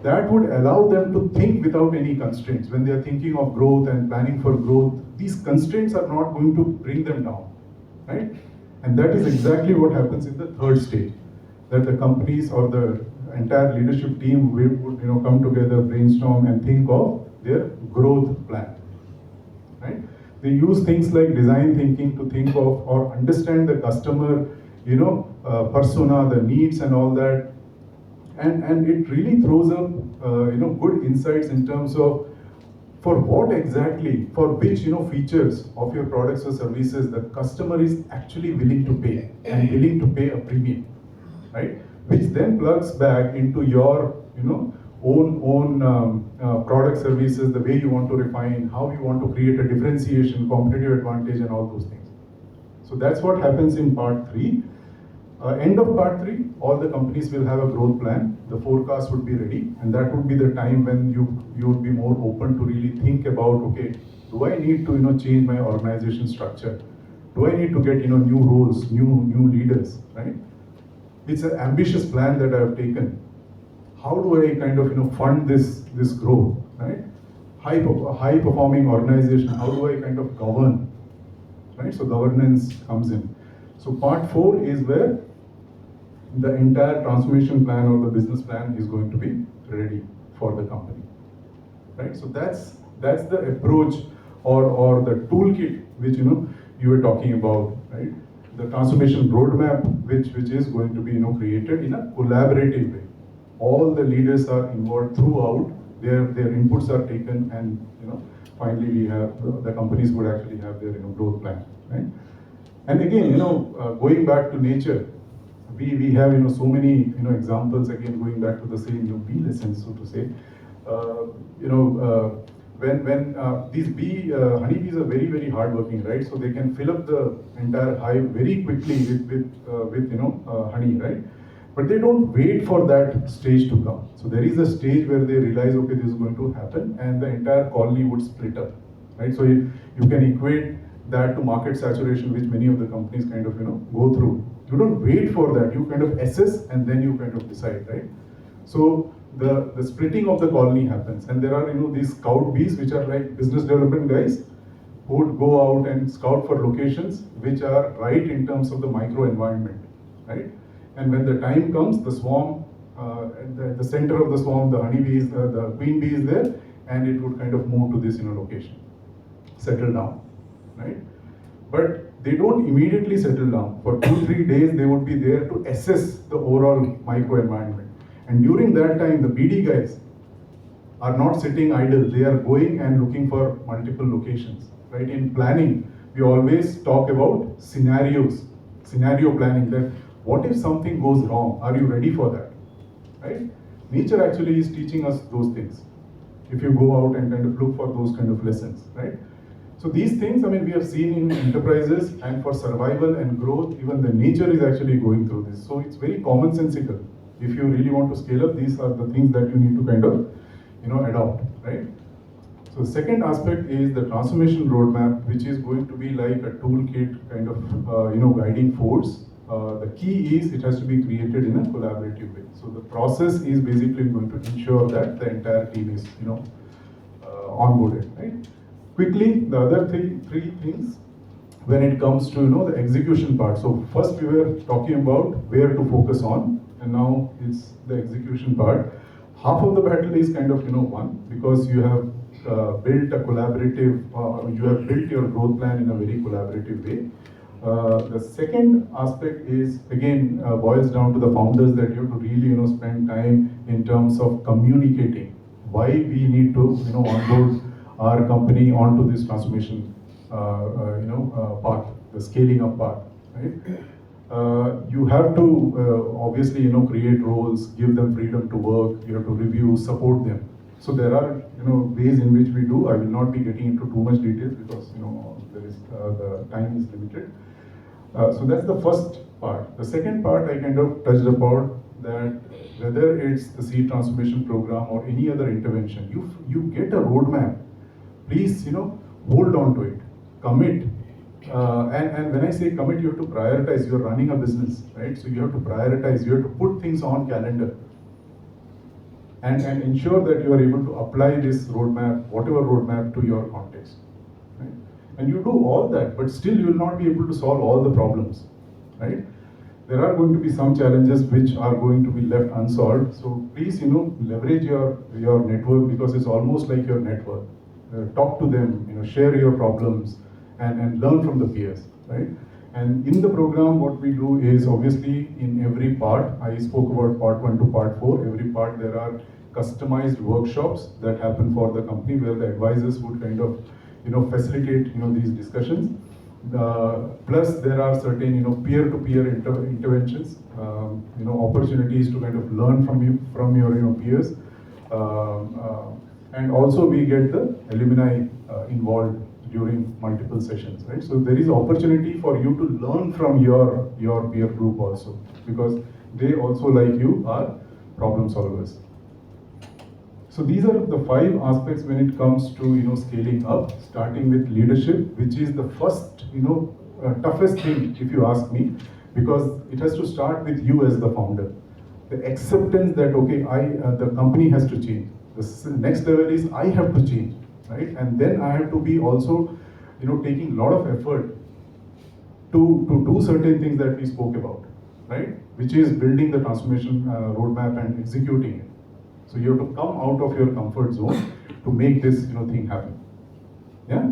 that would allow them to think without any constraints. When they are thinking of growth and planning for growth, these constraints are not going to bring them down, right? And that is exactly what happens in the third stage, that the companies or the entire leadership team would come together, brainstorm, and think of their growth plan, right? They use things like design thinking to think of or understand the customer, persona, the needs, and all that, and it really throws up, good insights in terms of for what exactly, for which features of your products or services the customer is actually willing to pay and willing to pay a premium, right? Which then plugs back into your own product services, the way you want to refine, how you want to create a differentiation, competitive advantage, and all those things. So that's what happens in part 3. End of part 3, all the companies will have a growth plan. The forecast would be ready, and that would be the time when you would be more open to really think about, okay, do I need to change my organization structure? Do I need to get new roles, new leaders, right? It's an ambitious plan that I have taken. How do I kind of fund this growth, right? High performing organization. How do I kind of govern, right? So governance comes in. So part 4 is where the entire transformation plan or the business plan is going to be ready for the company, right? So that's the approach or the toolkit which you were talking about, right? The transformation roadmap which is going to be created in a collaborative way. All the leaders are involved throughout. Their inputs are taken, and finally we have the companies would actually have their growth plan, right? And again, going back to nature, we have so many examples, again going back to the same bee lessons, so to say. When these honeybees are very, very hardworking, right? So they can fill up the entire hive very quickly with honey, right? But they don't wait for that stage to come. So there is a stage where they realize, okay, this is going to happen, and the entire colony would split up, right? So you can equate that to market saturation, which many of the companies kind of go through. You don't wait for that. You kind of assess, and then you kind of decide, right? So the splitting of the colony happens, and there are these scout bees, which are like business development guys who would go out and scout for locations which are right in terms of the micro environment, right? And when the time comes, the swarm, at the center of the swarm, the honeybees, the queen bee is there, and it would kind of move to this location, settle down, right? But they don't immediately settle down. For 2-3 days, they would be there to assess the overall microenvironment. And during that time, the BD guys are not sitting idle. They are going and looking for multiple locations, right? In planning, we always talk about scenario planning, that what if something goes wrong? Are you ready for that, right? Nature actually is teaching us those things. If you go out and kind of look for those kind of lessons, right? So these things, we have seen in enterprises, and for survival and growth, even the nature is actually going through this. So it's very commonsensical. If you really want to scale up, these are the things that you need to kind of, adopt, right? So the second aspect is the transformation roadmap, which is going to be like a toolkit kind of, guiding force. The key is it has to be created in a collaborative way. So the process is basically going to ensure that the entire team is, onboarded, right? Quickly, the other three things when it comes to the execution part. So first we were talking about where to focus on, and now it's the execution part. Half of the battle is kind of won, because you have built a collaborative, you have built your growth plan in a very collaborative way. The second aspect is again boils down to the founders, that you have to really spend time in terms of communicating why we need to onboard our company onto this transformation path, the scaling up path, right? You have to obviously create roles, give them freedom to work. You have to review, support them. So there are ways in which we do. I will not be getting into too much details, because there is the time is limited. So that's the first part. The second part I kind of touched upon, that whether it's the seed transformation program or any other intervention, you get a roadmap. Please, hold on to it, commit. And when I say commit, you have to prioritize. You're running a business, right? So you have to prioritize. You have to put things on calendar. and ensure that you are able to apply this roadmap, whatever roadmap, to your context. Right? And you do all that, but still you will not be able to solve all the problems. Right? There are going to be some challenges which are going to be left unsolved. So please, leverage your network, because it's almost like your network. Talk to them, share your problems, and learn from the peers, right? And in the program, what we do is, obviously, in every part, I spoke about part 1 to part 4, every part there are customized workshops that happen for the company, where the advisors would kind of, facilitate, these discussions. Plus there are certain, peer-to-peer interventions, opportunities to kind of learn from your peers. And also we get the alumni involved during multiple sessions, right? So there is opportunity for you to learn from your peer group also, because they also, like you, are problem solvers. So these are the 5 aspects when it comes to scaling up, starting with leadership, which is the first toughest thing, if you ask me, because it has to start with you as the founder. The acceptance that, okay, the company has to change. The next level is I have to change, right? And then I have to be also taking a lot of effort to do certain things that we spoke about, right? Which is building the transformation roadmap and executing it. So you have to come out of your comfort zone to make this thing happen. Yeah.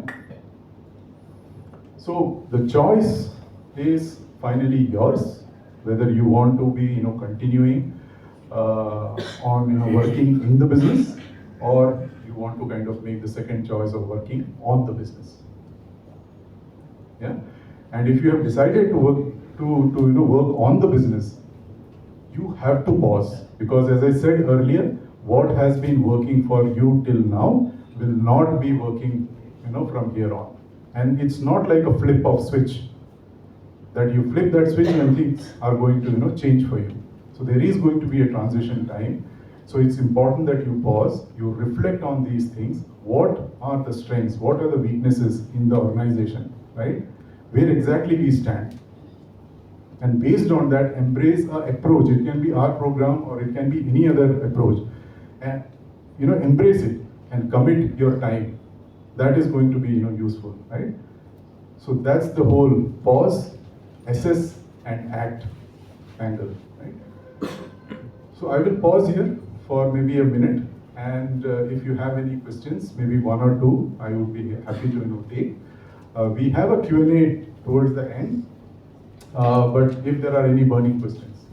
So the choice is finally yours, whether you want to be continuing on working in the business, or you want to kind of make the second choice of working on the business. Yeah. And if you have decided to work on the business, you have to pause, because as I said earlier, what has been working for you till now will not be working from here on. And it's not like a flip of switch, that you flip that switch and things are going to change for you. So there is going to be a transition time. So it's important that you pause, you reflect on these things. What are the strengths? What are the weaknesses in the organization, right? Where exactly we stand. And based on that, embrace our approach. It can be our program or it can be any other approach. And embrace it and commit your time. That is going to be useful, right? So that's the whole pause, assess and act angle, right? So I will pause here for maybe a minute, and if you have any questions, maybe 1 or 2, I would be happy to take. We have a Q&A towards the end, but if there are any burning questions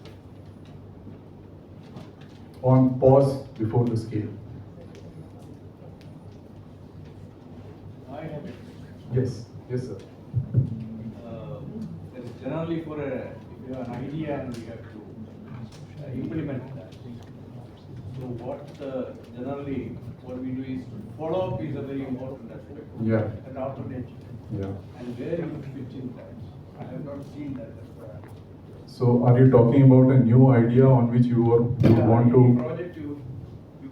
on pause before the scale. I have it. Yes, yes, sir. There is generally if you have an idea and you have to implement that. So generally what we do is follow up is a very important aspect. Yeah. And alternative. Yeah. And where you fit in that. I have not seen that. So are you talking about a new idea on which you want to? Project you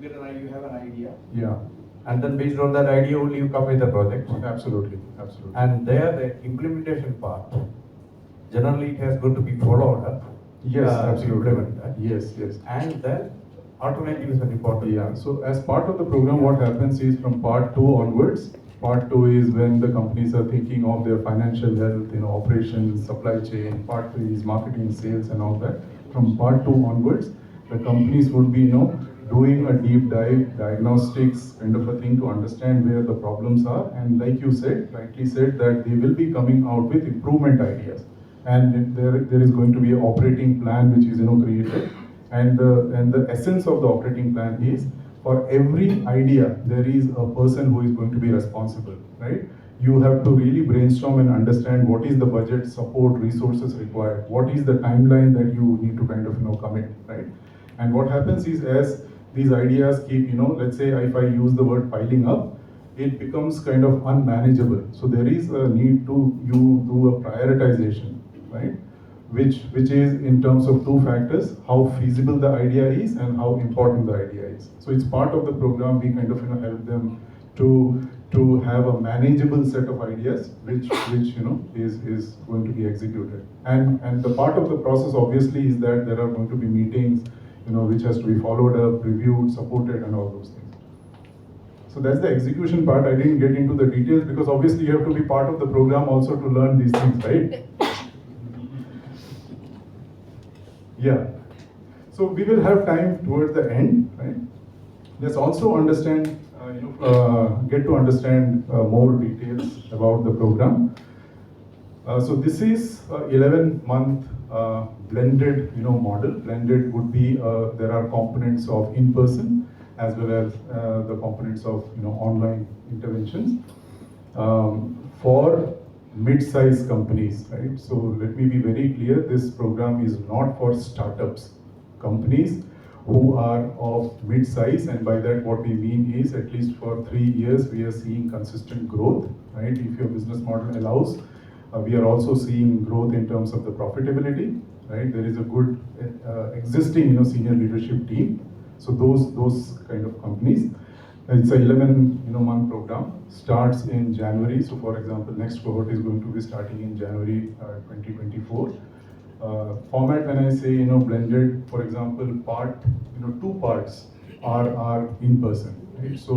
get an idea, you have an idea. Yeah. And then based on that idea only you come with the project. Absolutely, absolutely. And there the implementation part, generally it has got to be followed up. Yes, to absolutely. implement that. Yes, yes. And then alternatives are important. Yeah, so as part of the program, what happens is from part 2 onwards, part 2 is when the companies are thinking of their financial health, operations, supply chain. Part 3 is marketing, sales and all that. From part 2 onwards, the companies would be, doing a deep dive, diagnostics kind of a thing to understand where the problems are. And like you said, rightly said, that they will be coming out with improvement ideas. And there is going to be an operating plan which is, created. And the essence of the operating plan is, for every idea, there is a person who is going to be responsible, right? You have to really brainstorm and understand what is the budget, support, resources required, what is the timeline that you need to kind of, commit, right? And what happens is, as these ideas keep, let's say if I use the word piling up, it becomes kind of unmanageable. So there is a need to do a prioritization, right? Which is in terms of 2 factors: how feasible the idea is and how important the idea is. So it's part of the program. We kind of help them to have a manageable set of ideas which is going to be executed. And the part of the process obviously is that there are going to be meetings, which has to be followed up, reviewed, supported, and all those things. So that's the execution part. I didn't get into the details because obviously you have to be part of the program also to learn these things, right? Yeah. So we will have time towards the end, right? Let's also understand, get to understand more details about the program. So this is 11-month blended, model. Blended would be there are components of in-person as well as the components of online interventions for mid-sized companies, right? So let me be very clear: this program is not for startups, companies who are of mid-size, and by that what we mean is at least for 3 years we are seeing consistent growth, right? If your business model allows. We are also seeing growth in terms of the profitability, right? There is a good existing, senior leadership team. So those kind of companies. It's a 11 month program. Starts in January. So for example, next cohort is going to be starting in January 2024. Format, when I say blended, for example, two parts are in person, right? So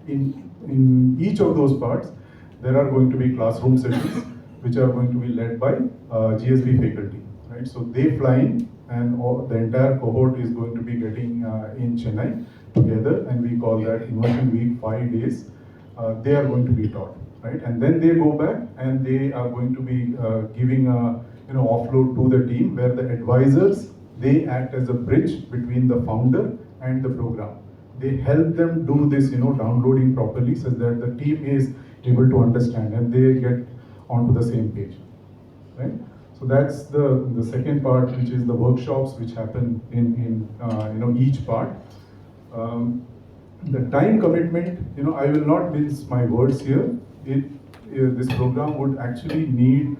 in each of those parts, there are going to be classroom sessions which are going to be led by GSB faculty, right? So they fly in, and the entire cohort is going to be getting in Chennai together, and we call that immersion week, 5 days. They are going to be taught, right? And then they go back and they are going to be giving a offload to the team, where the advisors, they act as a bridge between the founder and the program. They help them do this, downloading properly, so that the team is able to understand and they get onto the same page, right? So that's the second part, which is the workshops which happen in each part. The time commitment, I will not mince my words here. This program would actually need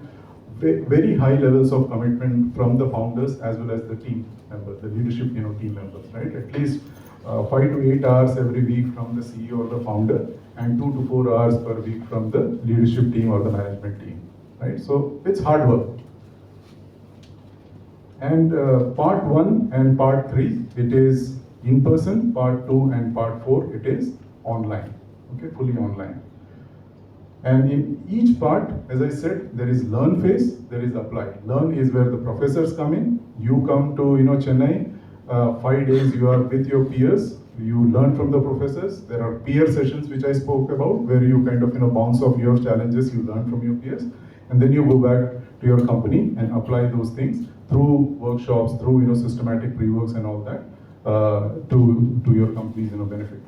very high levels of commitment from the founders as well as the team members, the leadership team members, right? At least 5 to 8 hours every week from the CEO or the founder, and 2 to 4 hours per week from the leadership team or the management team, right? So it's hard work. And part 1 and part 3, it is in person. Part 2 and part 4, it is online, okay, fully online. And in each part, as I said, there is learn phase, there is apply. Learn is where the professors come in. You come to Chennai, 5 days you are with your peers. You learn from the professors. There are peer sessions which I spoke about, where you kind of bounce off your challenges. You learn from your peers, and then you go back to your company and apply those things through workshops, through systematic pre-works and all that to your company's benefit.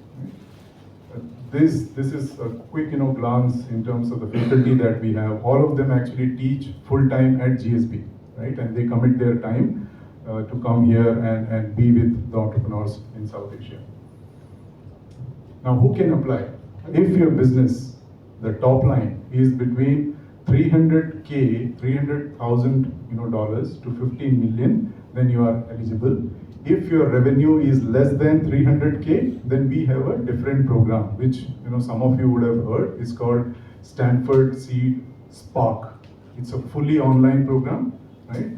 This is a quick glance in terms of the faculty that we have. All of them actually teach full time at GSB, right? And they commit their time to come here and be with the entrepreneurs in South Asia. Now, who can apply? If your business, the top line is between $300,000 dollars to 15 million, then you are eligible. If your revenue is less than 300K, then we have a different program, which some of you would have heard. It's called Stanford Seed Spark. It's a fully online program, right?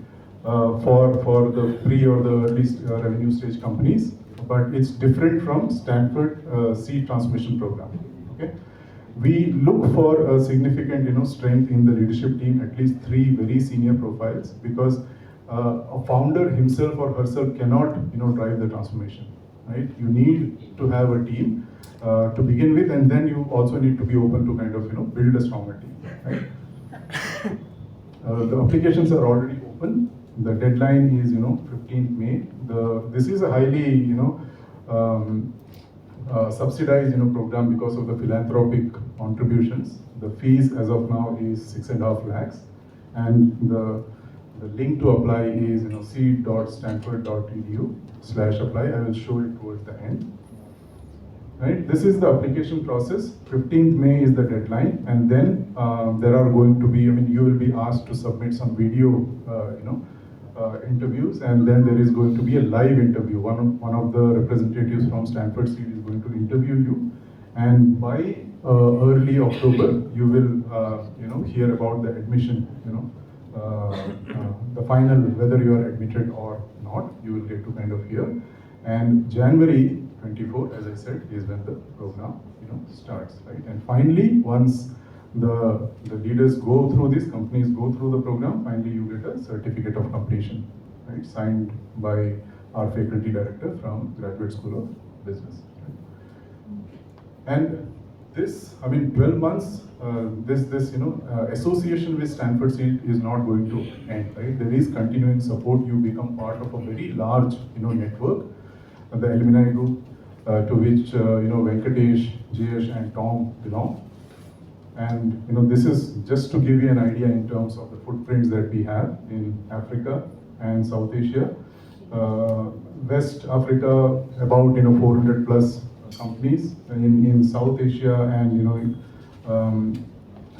For the pre or the at least revenue stage companies, but it's different from Stanford Seed Transmission Program. Okay, we look for a significant strength in the leadership team, at least 3 very senior profiles, because a founder himself or herself cannot drive the transformation, right? You need to have a team to begin with, and then you also need to be open to kind of build a stronger team, right? The applications are already open. The deadline is 15th May. This is a highly subsidized program because of the philanthropic contributions. The fees as of now is 6.5 lakhs, and the link to apply is seed.stanford.edu/apply. I will show it towards the end. Right, this is the application process. 15th May is the deadline, and then there are going to be, you will be asked to submit some video, interviews, and then there is going to be a live interview. One of the representatives from Stanford Seed is going to interview you, and by early October, you will, hear about the admission. The final, whether you are admitted or not, you will get to kind of hear. And January 24, as I said, is when the program starts, right? And finally, once the leaders go through this, companies go through the program, finally you get a certificate of completion, right? Signed by our faculty director from Graduate School of Business. Right? And this, 12 months, this association with Stanford Seed is not going to end, right? There is continuing support. You become part of a very large, network, the alumni group, to which, Venkatesh, Jayesh, and Tom belong. And, this is just to give you an idea in terms of the footprints that we have in Africa and South Asia. West Africa, about, 400 plus companies. In South Asia and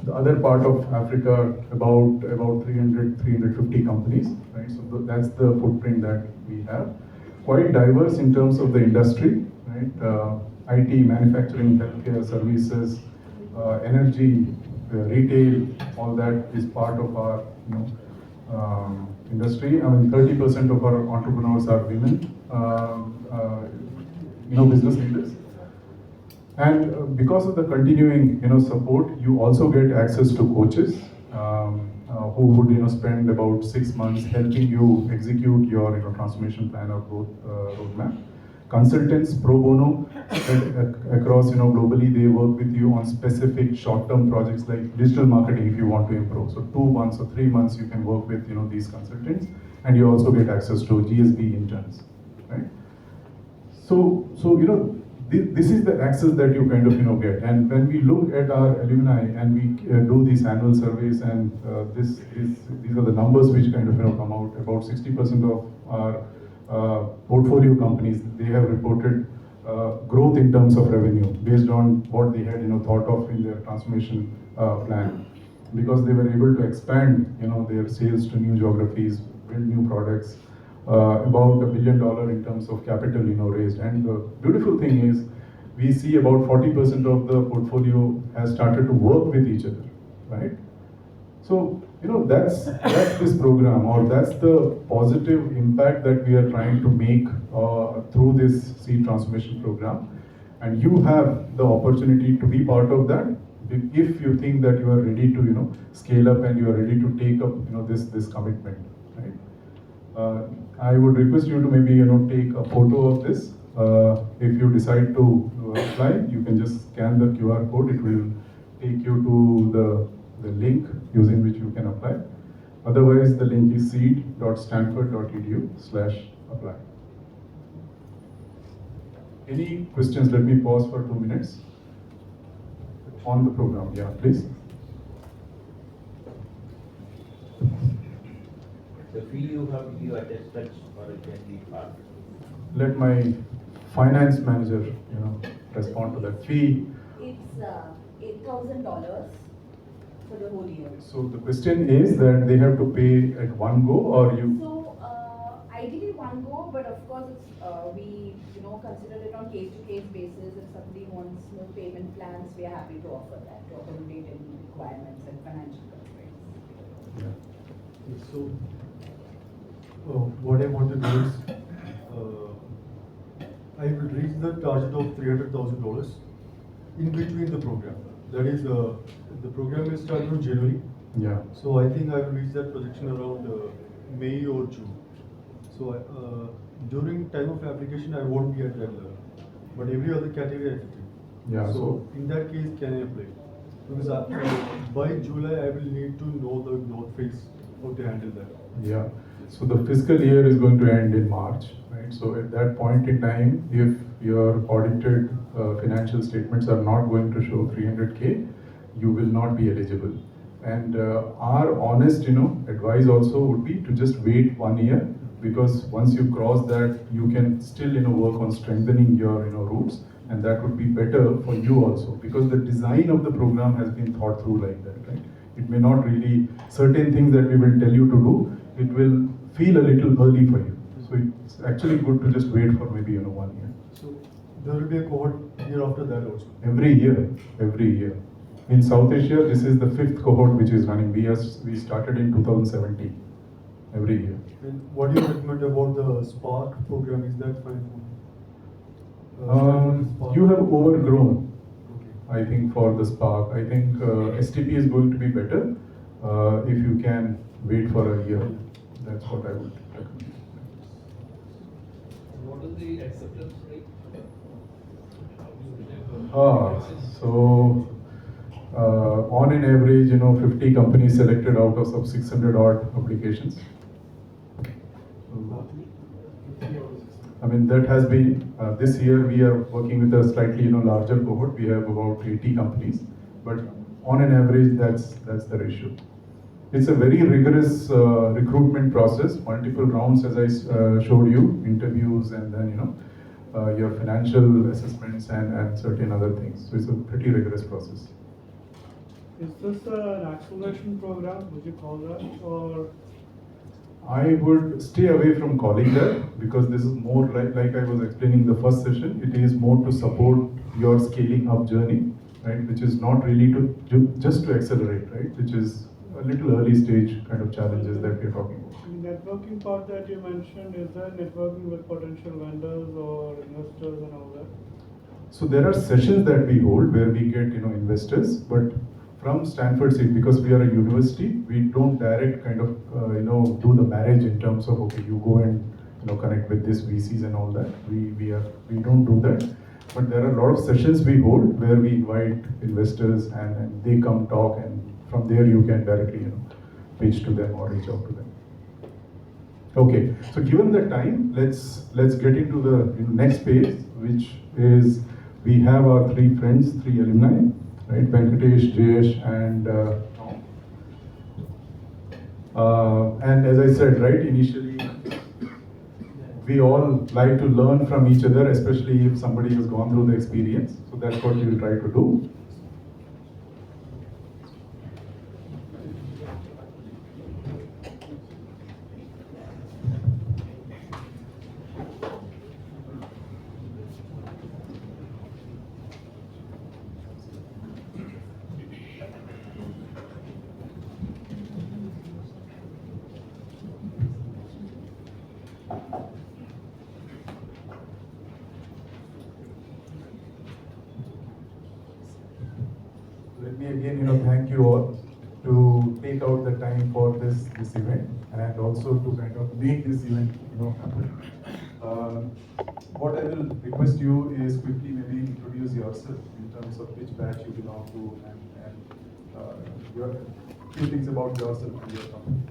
the other part of Africa, about 350 companies, right? So that's the footprint that we have. Quite diverse in terms of the industry, right? IT, manufacturing, healthcare, services, energy, retail, all that is part of our industry. 30% of our entrepreneurs are women, business leaders. And because of the continuing, support, you also get access to coaches who would, spend about 6 months helping you execute your, transformation plan or growth roadmap. Consultants pro bono across, globally, they work with you on specific short-term projects like digital marketing if you want to improve. So 2 months or 3 months you can work with, these consultants, and you also get access to GSB interns, right? So this is the access that you kind of get. And when we look at our alumni and we do these annual surveys, and these are the numbers which kind of come out. About 60% of our portfolio companies, they have reported growth in terms of revenue based on what they had thought of in their transformation plan, because they were able to expand their sales to new geographies, build new products. About $1 billion in terms of capital raised. And the beautiful thing is we see about 40% of the portfolio has started to work with each other, right? So that's this program, or that's the positive impact that we are trying to make through this seed transformation program. And you have the opportunity to be part of that if you think that you are ready to scale up and you are ready to take up this commitment, right? I would request you to maybe take a photo of this. If you decide to apply, you can just scan the QR code. It will take you to the link using which you can apply. Otherwise, the link is seed.stanford.edu/apply. Any questions? Let me pause for 2 minutes on the program. Yeah, please. The fee you have attested, or it can be part. Let my finance manager, respond to that fee. It's $8,000 for the whole year. So the question is that they have to pay at one go, or you? So ideally one go, but of course it's, we consider it on case-to-case basis. If somebody wants more payment plans, we are happy to offer that to accommodate any requirements and financial constraints. Yeah. So what I want to do is I will reach the target of $300,000 in between the program. That is, the program is starting in January. Yeah. So I think I will reach that projection around May or June. So during time of application, I won't be at that level. But every other category I fit in. Yeah. So in that case, can I apply? Because by July, I will need to know the growth phase, how to handle that. Yeah. So the fiscal year is going to end in March, right? So at that point in time, if your audited financial statements are not going to show 300K, you will not be eligible. And our honest, advice also would be to just wait 1 year, because once you cross that, you can still, work on strengthening your, roots, and that would be better for you also, because the design of the program has been thought through like that, right? It may not really, certain things that we will tell you to do, it will feel a little early for you. So it's actually good to just wait for maybe, 1 year. So there will be a cohort year after that also. Every year. In South Asia, this is the 5th cohort which is running. We started in 2017. every year. And what do you recommend about the Spark program? Is that fine for me? Spark? You have overgrown, Okay. I think, for the Spark. I think STP is going to be better if you can wait for a year. That's what I would recommend. What is the acceptance rate? So on an average, 50 companies selected out of some 600 odd applications. I mean, that has been, this year we are working with a slightly, larger cohort. We have about 80 companies, but on an average, that's the ratio. It's a very rigorous recruitment process, multiple rounds, as I showed you, interviews, and then, your financial assessments and certain other things. So it's a pretty rigorous process. Is this an acceleration program, would you call that, or? I would stay away from calling that, because this is more like I was explaining in the first session, it is more to support your scaling up journey, right? Which is not really just to accelerate, right? Which is a little early stage kind of challenges that we're talking about. The networking part that you mentioned, is that networking with potential vendors or investors and all that? So there are sessions that we hold where we get, investors, but from Stanford Seed, because we are a university, we don't direct kind of, do the marriage in terms of, okay, you go and, connect with this VCs and all that. We don't do that. But there are a lot of sessions we hold where we invite investors and they come talk, and from there you can directly, pitch to them or reach out to them. Okay, so given the time, let's get into the next page, which is we have our three friends, three alumni, right? Venkatesh, Jayesh, and Tom. And as I said, right, initially, we all like to learn from each other, especially if somebody has gone through the experience. So that's what we will try to do. Let me again, thank you all to take out the time for this event, and also to kind of make this event, happen. What I will request you is quickly maybe introduce yourself in terms of which batch you belong to, and your few things about yourself and your company.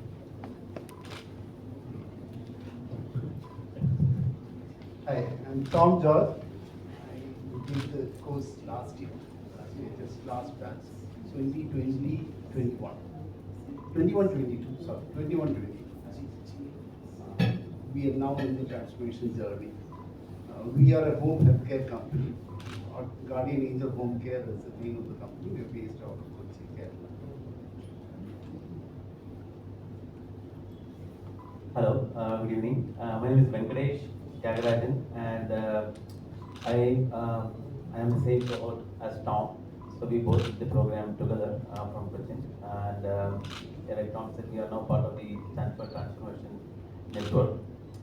Hi, I'm Tom George. I did the course last year. Just last batch, 2020, 21. 21, 22, sorry, 21, 22. We are now in the transformation journey. We are a home healthcare company. Our Guardian Angel Home Care is the name of the company. We are based out of Kochi, Kerala. Hello, good evening. My name is Venkatesh Tyagarajan, and I am the same cohort as Tom. So we both did the program together from Cochin, and like Tom said, we are now part of the Stanford Transformation Network.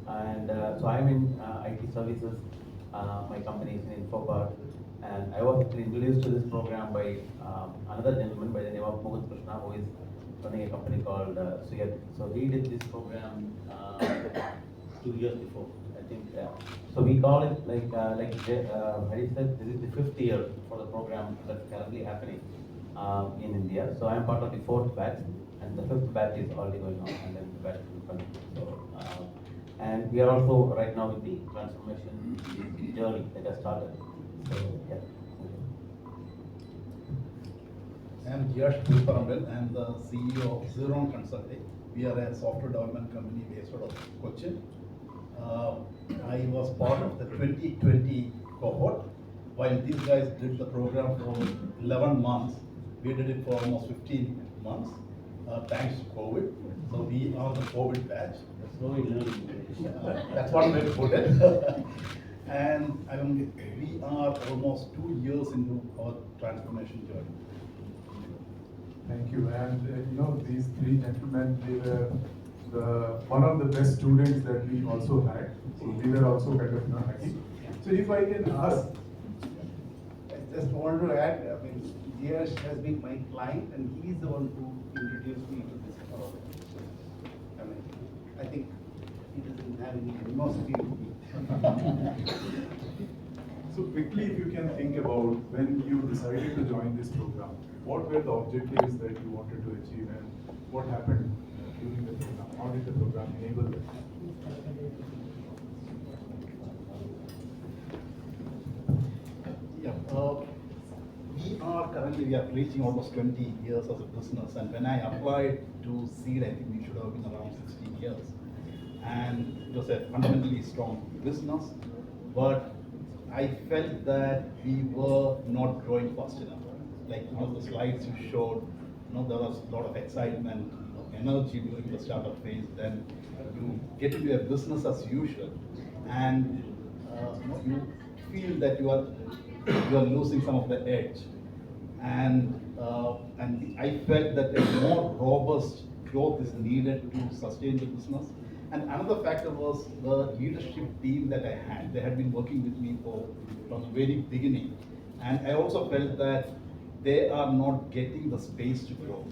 And so I'm in IT services. My company is in Infopart, and I was actually introduced to this program by another gentleman by the name of Mohit Krishna, who is running a company called Suyat. So he did this program 2 years before, I think. So we call it like Hari said, this is the 5th year for the program that's currently happening in India. So I'm part of the 4th batch, and the 5th batch is already going on, and then the batch will continue. So, and we are also right now with the transformation journey that has started. So yeah. I'm Yash Pulparambel. I'm the CEO of Xeron Consulting. We are a software development company based out of Cochin. I was part of the 2020 cohort. While these guys did the program for 11 months, we did it for almost 15 months, thanks to COVID. So we are the COVID batch. That's one way to put it. And we are almost 2 years into our transformation journey. Thank you. And these three gentlemen, they were one of the best students that we also had. So we were also kind of happy. So if I can ask, I just want to add, I mean, Yash has been my client and he's the one who introduced me to this product. So, I mean, I think he doesn't have any animosity with me. so quickly, if you can think about when you decided to join this program, what were the objectives that you wanted to achieve and what happened during the program? How did the program enable that? Yeah, we are reaching almost 20 years as a business, and when I applied to Seed, I think we should have been around 16 years. And it was a fundamentally strong business, but I felt that we were not growing fast enough. Like the slides you showed, there was a lot of excitement, energy during the startup phase. Then you get into a business as usual, and you feel that you are losing some of the edge. And I felt that a more robust growth is needed to sustain the business. And another factor was the leadership team that I had. They had been working with me from the very beginning. And I also felt that they are not getting the space to grow.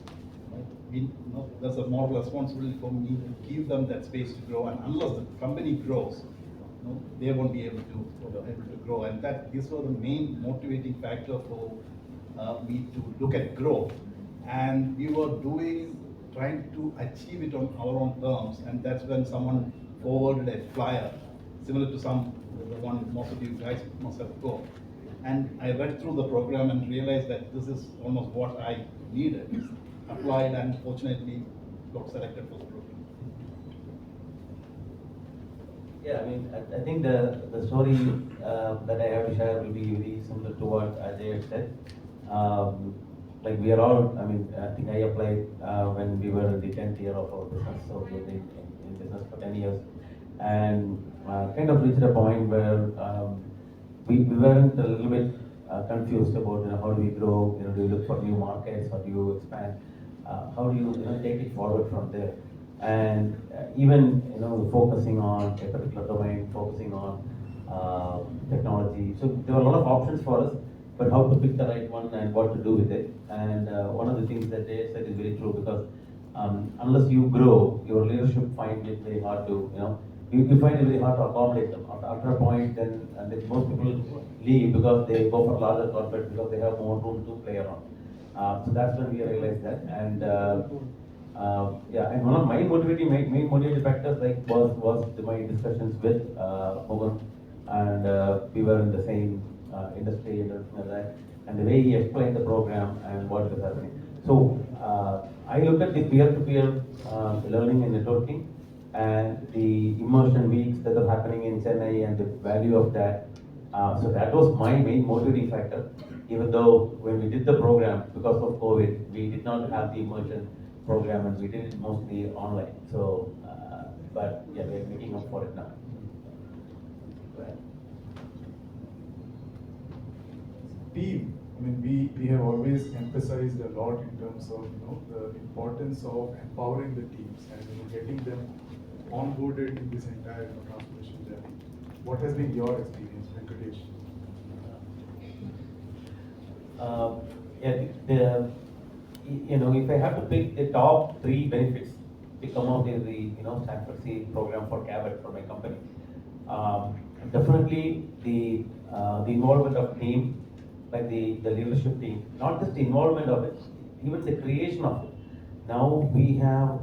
There's a moral responsibility for me to give them that space to grow. And unless the company grows, they won't be able to grow. And these were the main motivating factor for me to look at growth. And we were trying to achieve it on our own terms, and that's when someone forwarded a flyer similar to the one most of you guys must have got. And I read through the program and realized that this is almost what I needed. Applied and fortunately got selected for the program. Yeah, I mean, I think the story that I have to share will be very similar to what Ajay had said. Like we are all, I mean, I think I applied when we were in the 10th year of our business, so we have been in business for 10 years, and kind of reached a point where we weren't a little bit confused about how do we grow, do you look for new markets, or do you expand, how do you take it forward from there, and even focusing on a particular domain, focusing on technology. So there were a lot of options for us. But how to pick the right one and what to do with it. And one of the things that Jay said is very true, because unless you grow, your leadership find it very hard to, you find it very hard to accommodate them. After a point, then most people leave because they go for larger corporate because they have more room to play around. So that's when we realized that. And and one of my main motivating factors was my discussions with Mogan, and we were in the same industry and everything like that, and the way he explained the program and what is happening. So I looked at the peer-to-peer learning and networking and the immersion weeks that are happening in Chennai and the value of that. So that was my main motivating factor, even though when we did the program, because of COVID, we did not have the immersion program and we did it mostly online. So, but yeah, we're making up for it now. Team, I mean, we have always emphasized a lot in terms of the importance of empowering the teams and getting them onboarded in this entire transformation journey. What has been your experience, Venkatesh? If I have to pick the top 3 benefits to come out of the Stanford Seed program for Cabot for my company, definitely the involvement of team, like the leadership team, not just the involvement of it, even the creation of it. Now we have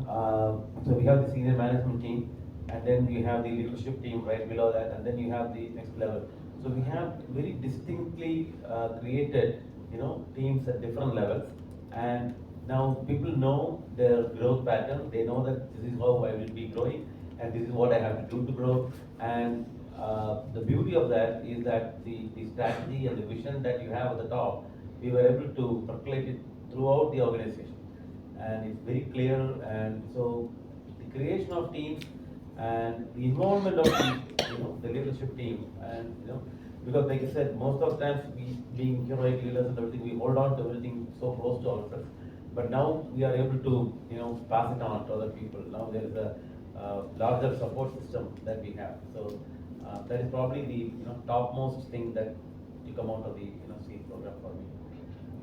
we have the senior management team, and then you have the leadership team right below that, and then you have the next level. So we have very distinctly created teams at different levels, and now people know their growth pattern. They know that this is how I will be growing, and this is what I have to do to grow. And the beauty of that is that the strategy and the vision that you have at the top, we were able to percolate it throughout the organization, and it's very clear. And so the creation of teams and the involvement of the leadership team, and because like I said, most of the times we being heroic leaders and everything, we hold on to everything so close to ourselves. But now we are able to pass it on to other people. Now there is a larger support system that we have. So that is probably the topmost thing that to come out of the seed program for me.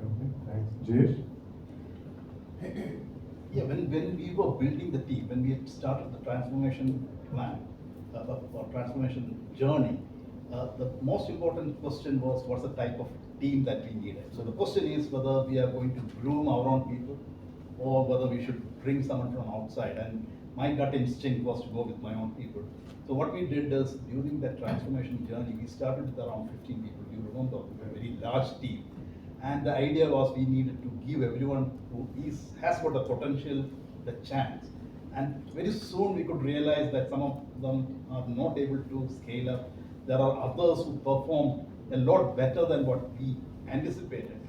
Okay, thanks. Jayesh? Yeah, when we were building the team, when we had started the transformation plan, or transformation journey, the most important question was what's the type of team that we needed. So the question is whether we are going to groom our own people or whether we should bring someone from outside. And my gut instinct was to go with my own people. So what we did is during that transformation journey, we started with around 15 people. You remember, a very large team. And the idea was we needed to give everyone who has got the potential the chance. And very soon we could realize that some of them are not able to scale up. There are others who perform a lot better than what we anticipated.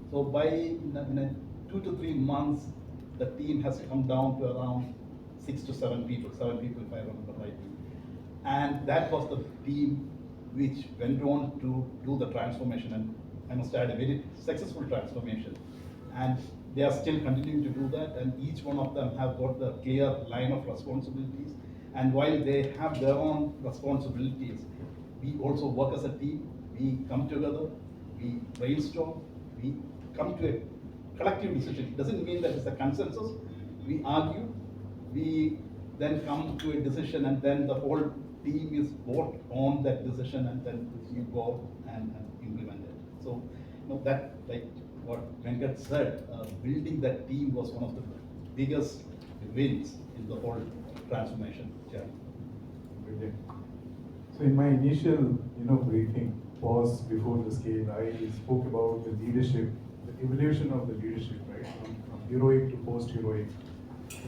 So by in 2 to 3 months, the team has come down to around 6 to 7 people, 7 people if I remember rightly. And that was the team which went on to do the transformation, and I must add a very successful transformation. And they are still continuing to do that, and each one of them have got the clear line of responsibilities. And while they have their own responsibilities, we also work as a team. We come together, we brainstorm, we come to a collective decision. It doesn't mean that it's a consensus. We argue, we then come to a decision, and then the whole team is vote on that decision, and then you go and implement it. So, that, like what Venkat said, building that team was one of the biggest wins in the whole transformation journey. Brilliant. So in my initial, briefing pause before the scale, I spoke about the leadership, the evolution of the leadership, right? From heroic to post-heroic.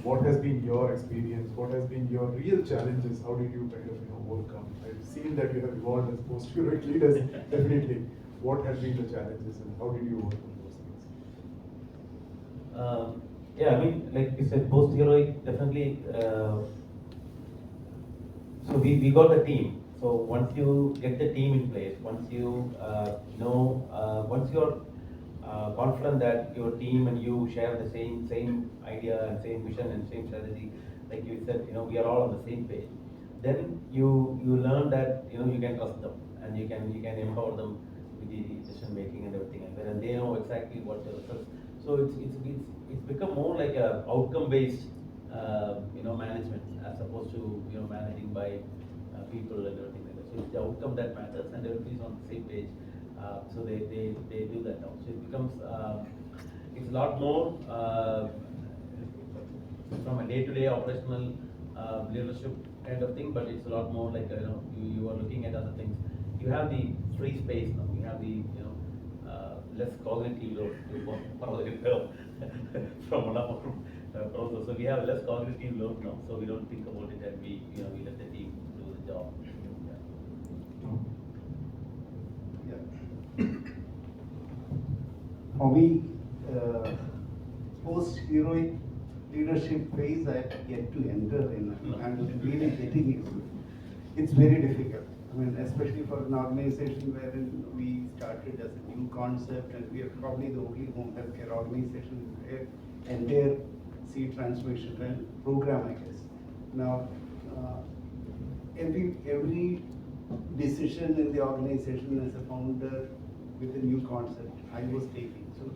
What has been your experience? What has been your real challenges? How did you kind of, overcome? I've seen that you have evolved as post-heroic leaders, definitely. What have been the challenges and how did you overcome those things? Yeah, I mean, like you said, post-heroic, definitely. So we got the team. So once you get the team in place, once you once you're confident that your team and you share the same idea and same vision and same strategy, like you said, we are all on the same page. Then you learn that you can trust them and you can empower them with the decision making and everything like that, and they know exactly what the results. So it's become more like a outcome based management as opposed to managing by people and everything like that. So it's the outcome that matters, and everybody's on the same page. So they do that now. So it becomes it's a lot more from a day-to-day operational leadership kind of thing, but it's a lot more like you are looking at other things. You have the free space now. You have the less cognitive load from one of our process. So we have less cognitive load now. So we don't think about it, and we let the team do the job. For me, post-heroic leadership phase I have yet to enter in. I'm really getting it. It's very difficult. I mean, especially for an organization wherein we started as a new concept, and we are probably the only home healthcare organization where entire seed transformation program, I guess. Now, every decision in the organization as a founder with a new concept I was taking. So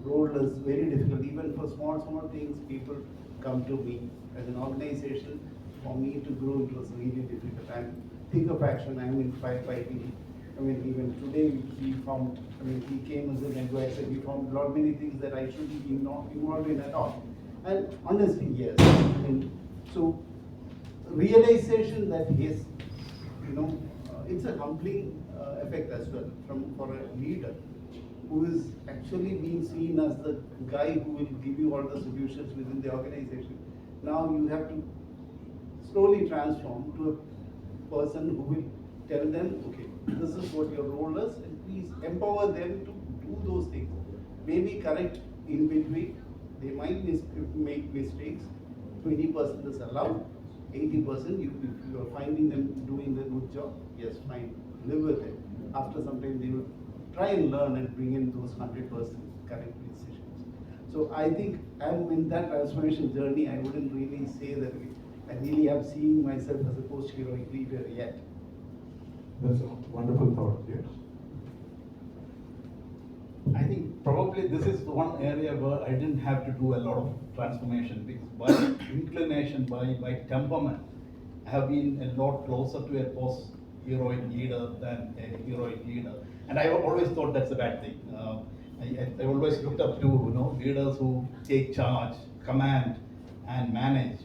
role is very difficult. Even for small things, people come to me. As an organization, for me to grow, it was really difficult. And think of action, I'm in firefighting. I mean, even today he came as an advisor, he found a lot many things that I shouldn't be involved in at all. And honestly, yes. I mean, so realization that yes, it's a humbling effect as well for a leader who is actually being seen as the guy who will give you all the solutions within the organization. Now you have to slowly transform to a person who will tell them, okay, this is what your role is, and please empower them to do those things. Maybe correct in between. They might make mistakes. 20% is allowed. 80%, if you are finding them doing the good job, yes, fine, live with it. After some time, they will try and learn and bring in those 100% correct decisions. So I think I'm in that transformation journey. I wouldn't really say that I really have seen myself as a post-heroic leader yet. That's a wonderful thought, yes. I think probably this is the one area where I didn't have to do a lot of transformation because by inclination, by temperament, I have been a lot closer to a post-heroic leader than a heroic leader. And I always thought that's a bad thing. I always looked up to leaders who take charge, command, and manage.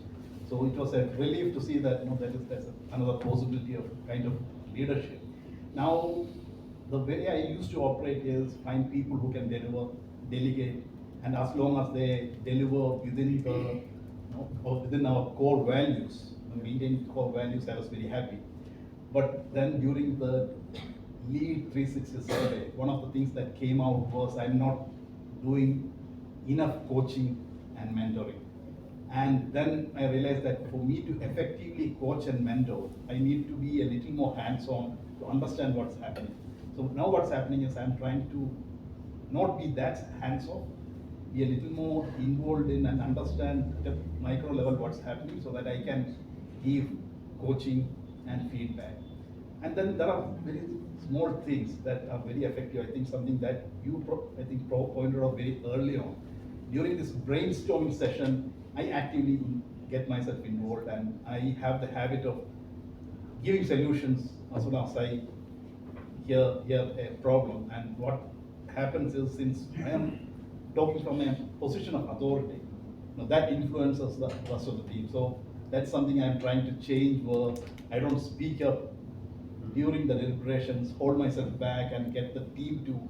So it was a relief to see that that's another possibility of kind of leadership. Now, the way I used to operate is find people who can deliver, delegate, and as long as they deliver within the or within our core values, maintaining core values, I was very happy. But then during the Lead 360 survey, one of the things that came out was I'm not doing enough coaching and mentoring. And then I realized that for me to effectively coach and mentor, I need to be a little more hands-on to understand what's happening. So now what's happening is I'm trying to not be that hands-on, be a little more involved in and understand at a micro level what's happening so that I can give coaching and feedback. And then there are very small things that are very effective. I think something that you pointed out very early on. During this brainstorming session, I actively get myself involved and I have the habit of giving solutions as soon as I hear a problem. And what happens is, since I am talking from a position of authority, that influences the rest of the team. So that's something I'm trying to change, where I don't speak up during the deliberations, hold myself back and get the team to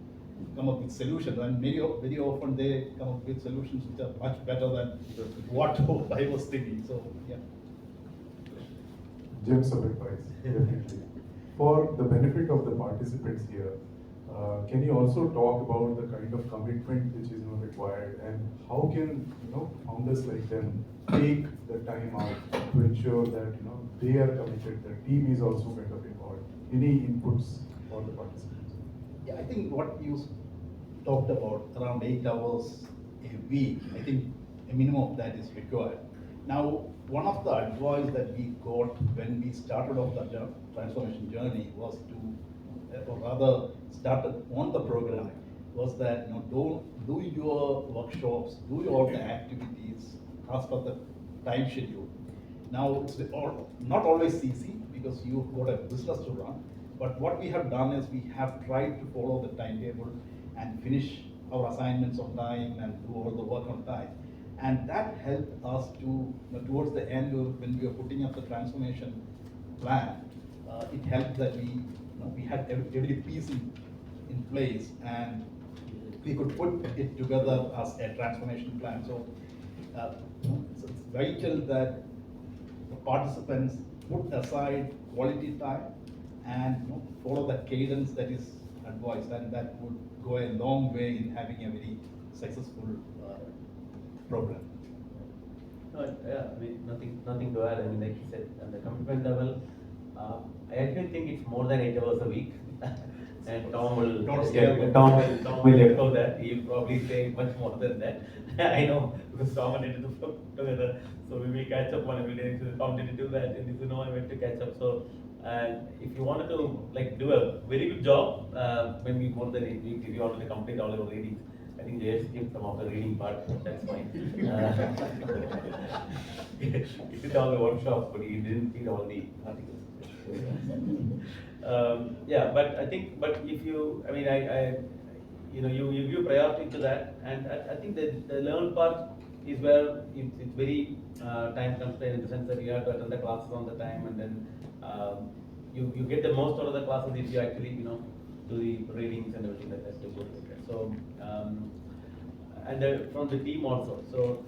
come up with solutions. And very often they come up with solutions which are much better than what I was thinking. So yeah. Gems of advice, definitely. For the benefit of the participants here, can you also talk about the kind of commitment which is required, and how can founders like them take the time out to ensure that they are committed, the team is also kind of involved? Any inputs for the participants? Yeah, I think what you talked about, around 8 hours a week, I think a minimum of that is required. Now, one of the advice that we got when we started off the transformation journey was to, or rather started on the program, was that do your workshops, do all the activities as per the time schedule. Now, it's not always easy because you've got a business to run, but what we have done is we have tried to follow the timetable and finish our assignments on time and do all the work on time. And that helped us to, towards the end, when we were putting up the transformation plan, it helped that we had every piece in place and we could put it together as a transformation plan. So it's vital that the participants put aside quality time and follow the cadence that is advised, and that would go a long way in having a very successful program. Yeah, I mean, nothing to add. I mean, like you said, at the commitment level, I actually think it's more than 8 hours a week. And Tom will echo that. He'll probably say much more than that. I know, because Tom and I did the work together, so we will catch up on every day. So Tom didn't do that, and I went to catch up. So, if you wanted to do a very good job, maybe more than 8 weeks, if you wanted to complete all your readings, I think they skipped some of the reading part. That's fine. He did all the workshops, but he didn't read all the articles. Yeah, but I think, if you, I mean, you give priority to that, and I think the learn part is where it's very time constrained in the sense that you have to attend the classes on the time, and then you get the most out of the classes if you actually do the readings and everything like that. So and from the team also. So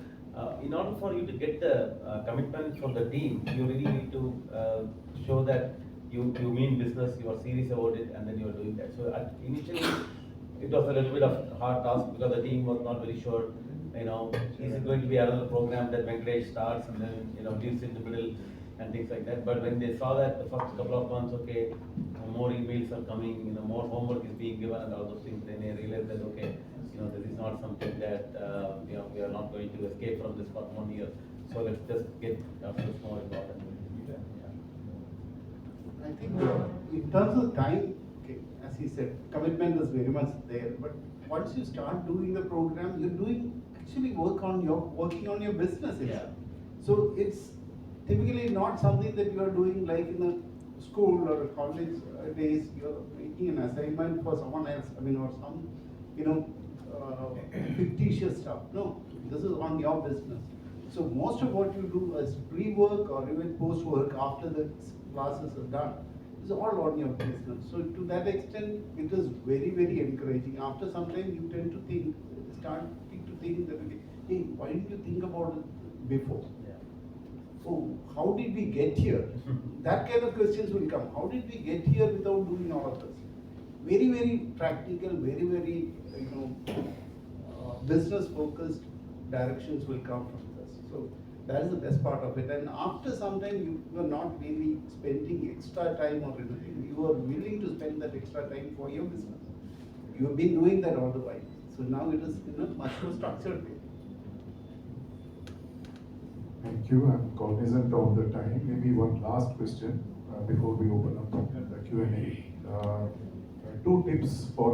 in order for you to get the commitment from the team, you really need to show that you mean business, you are serious about it, and then you are doing that. So initially, it was a little bit of a hard task because the team was not very sure. Is it going to be another program that Venkatesh starts and then leaves in the middle and things like that? But when they saw that the first couple of months, okay, more emails are coming, more homework is being given and all those things, then they realized that okay, this is not something that we are not going to escape from this for 1 year. So let's just get ourselves more involved and we'll do that. I think in terms of time, okay, as he said, commitment is very much there. But once you start doing the program, you're doing actually working on your business. Yeah. So it's typically not something that you are doing like in a school or a college days. You're making an assignment for someone else. I mean, or some, fictitious stuff. No, this is on your business. So most of what you do as pre-work or even post-work after the classes are done is all on your business. So to that extent, it is very, very encouraging. After some time, you tend to start to think that, okay, hey, why didn't you think about it before? Oh, how did we get here? That kind of questions will come. How did we get here without doing all of this? Very, very practical, very, very, business-focused directions will come from this. So that is the best part of it. And after some time, you are not really spending extra time or anything. You are willing to spend that extra time for your business. You have been doing that all the while. So now it is in a much more structured way. Thank you. I'm cognizant of the time. Maybe one last question before we open up the Q&A. Two tips for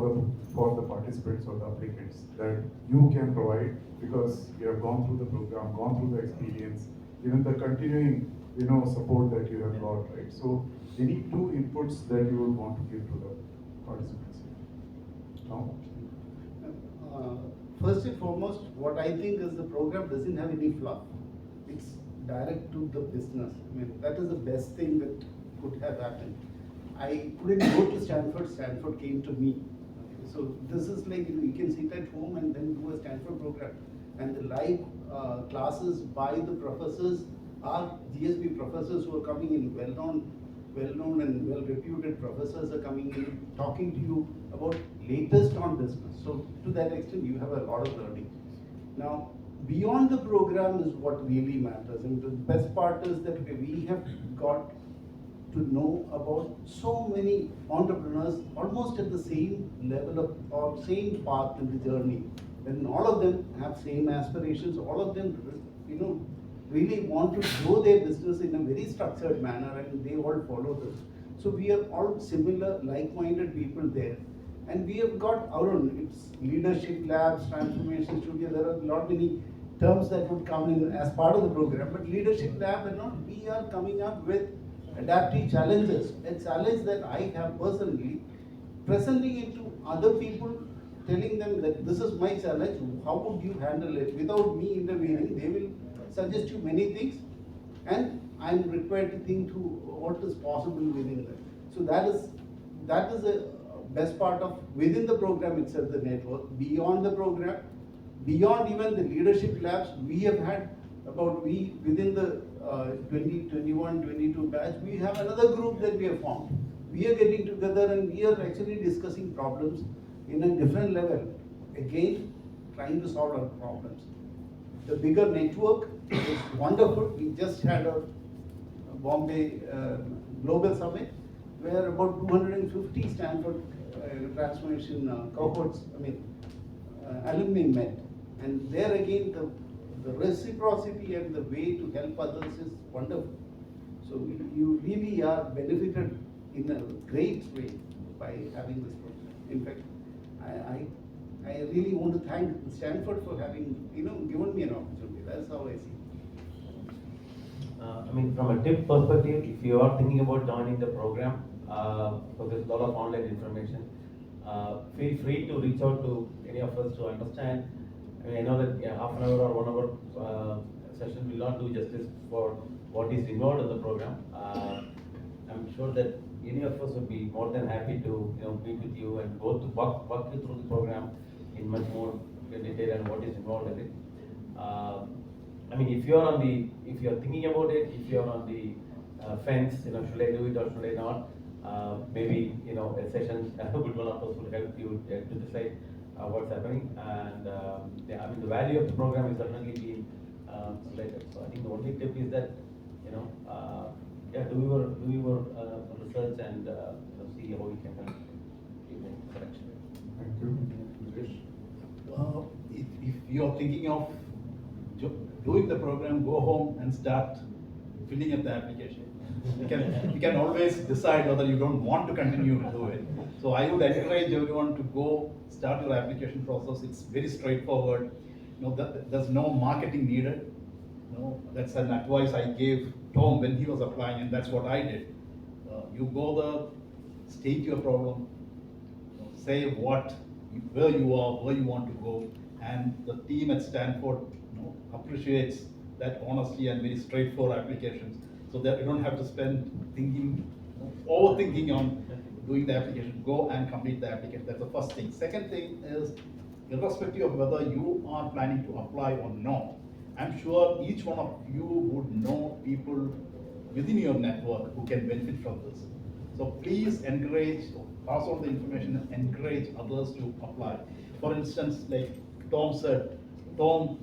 the participants or the applicants that you can provide, because you have gone through the program, gone through the experience, even the continuing support that you have got, right? So any two inputs that you would want to give to the participants? Tom? First and foremost, what I think is the program doesn't have any fluff. It's direct to the business. I mean, that is the best thing that could have happened. I couldn't go to Stanford. Stanford came to me. So this is like, you can sit at home and then do a Stanford program. And the live classes by the professors are GSB professors who are coming in, well-known and well-reputed professors are coming in, talking to you about latest on business. So to that extent, you have a lot of learning. Now, beyond the program is what really matters. And the best part is that we have got to know about so many entrepreneurs almost at the same level or same path in the journey. And all of them have same aspirations, all of them, really want to grow their business in a very structured manner, and they all follow this. So we are all similar, like-minded people there. And we have got our own, it's leadership labs, transformation studio, there are a lot many terms that would come in as part of the program, but leadership lab we are coming up with adaptive challenges, a challenge that I have personally, presenting it to other people, telling them that this is my challenge, how would you handle it? Without me intervening, they will suggest you many things, and I'm required to think through what is possible within that. So that is a best part of within the program itself, the network. Beyond the program, beyond even the leadership labs, we have had within the 2021-22 batch, we have another group that we have formed. We are getting together and we are actually discussing problems in a different level. Again, trying to solve our problems. The bigger network is wonderful. We just had a Bombay Global Summit where about 250 Stanford transformation cohorts, alumni met. And there again, the reciprocity and the way to help others is wonderful. So you really are benefited in a great way by having this program. In fact, I really want to thank Stanford for having given me an opportunity. That's how I see it. From a tip perspective, if you are thinking about joining the program, because there's a lot of online information, feel free to reach out to any of us to understand. I know that half an hour or 1 hour session will not do justice for what is involved in the program. I'm sure that any of us would be more than happy to meet with you and go to walk you through the program in much more detail and what is involved in it. If you're thinking about it, if you're on the fence, should I do it or should I not? Maybe a session with one of us will help you to decide what's happening. And the value of the program is certainly being related. So I think the only tip is that do your research and see how you can give the correction. Thank you. If you are thinking of doing the program, go home and start filling up the application. You can always decide whether you don't want to continue to do it. So I would encourage everyone to go start your application process. It's very straightforward. There's no marketing needed. That's an advice I gave Tom when he was applying, and that's what I did. You go there, state your problem, say where you are, where you want to go, and the team at Stanford appreciates that honesty and very straightforward applications, so that you don't have to spend overthinking on doing the application. Go and complete the application. That's the first thing. Second thing is, irrespective of whether you are planning to apply or not, I'm sure each one of you would know people within your network who can benefit from this. So please encourage, pass on the information and encourage others to apply. For instance, like Tom said, Tom,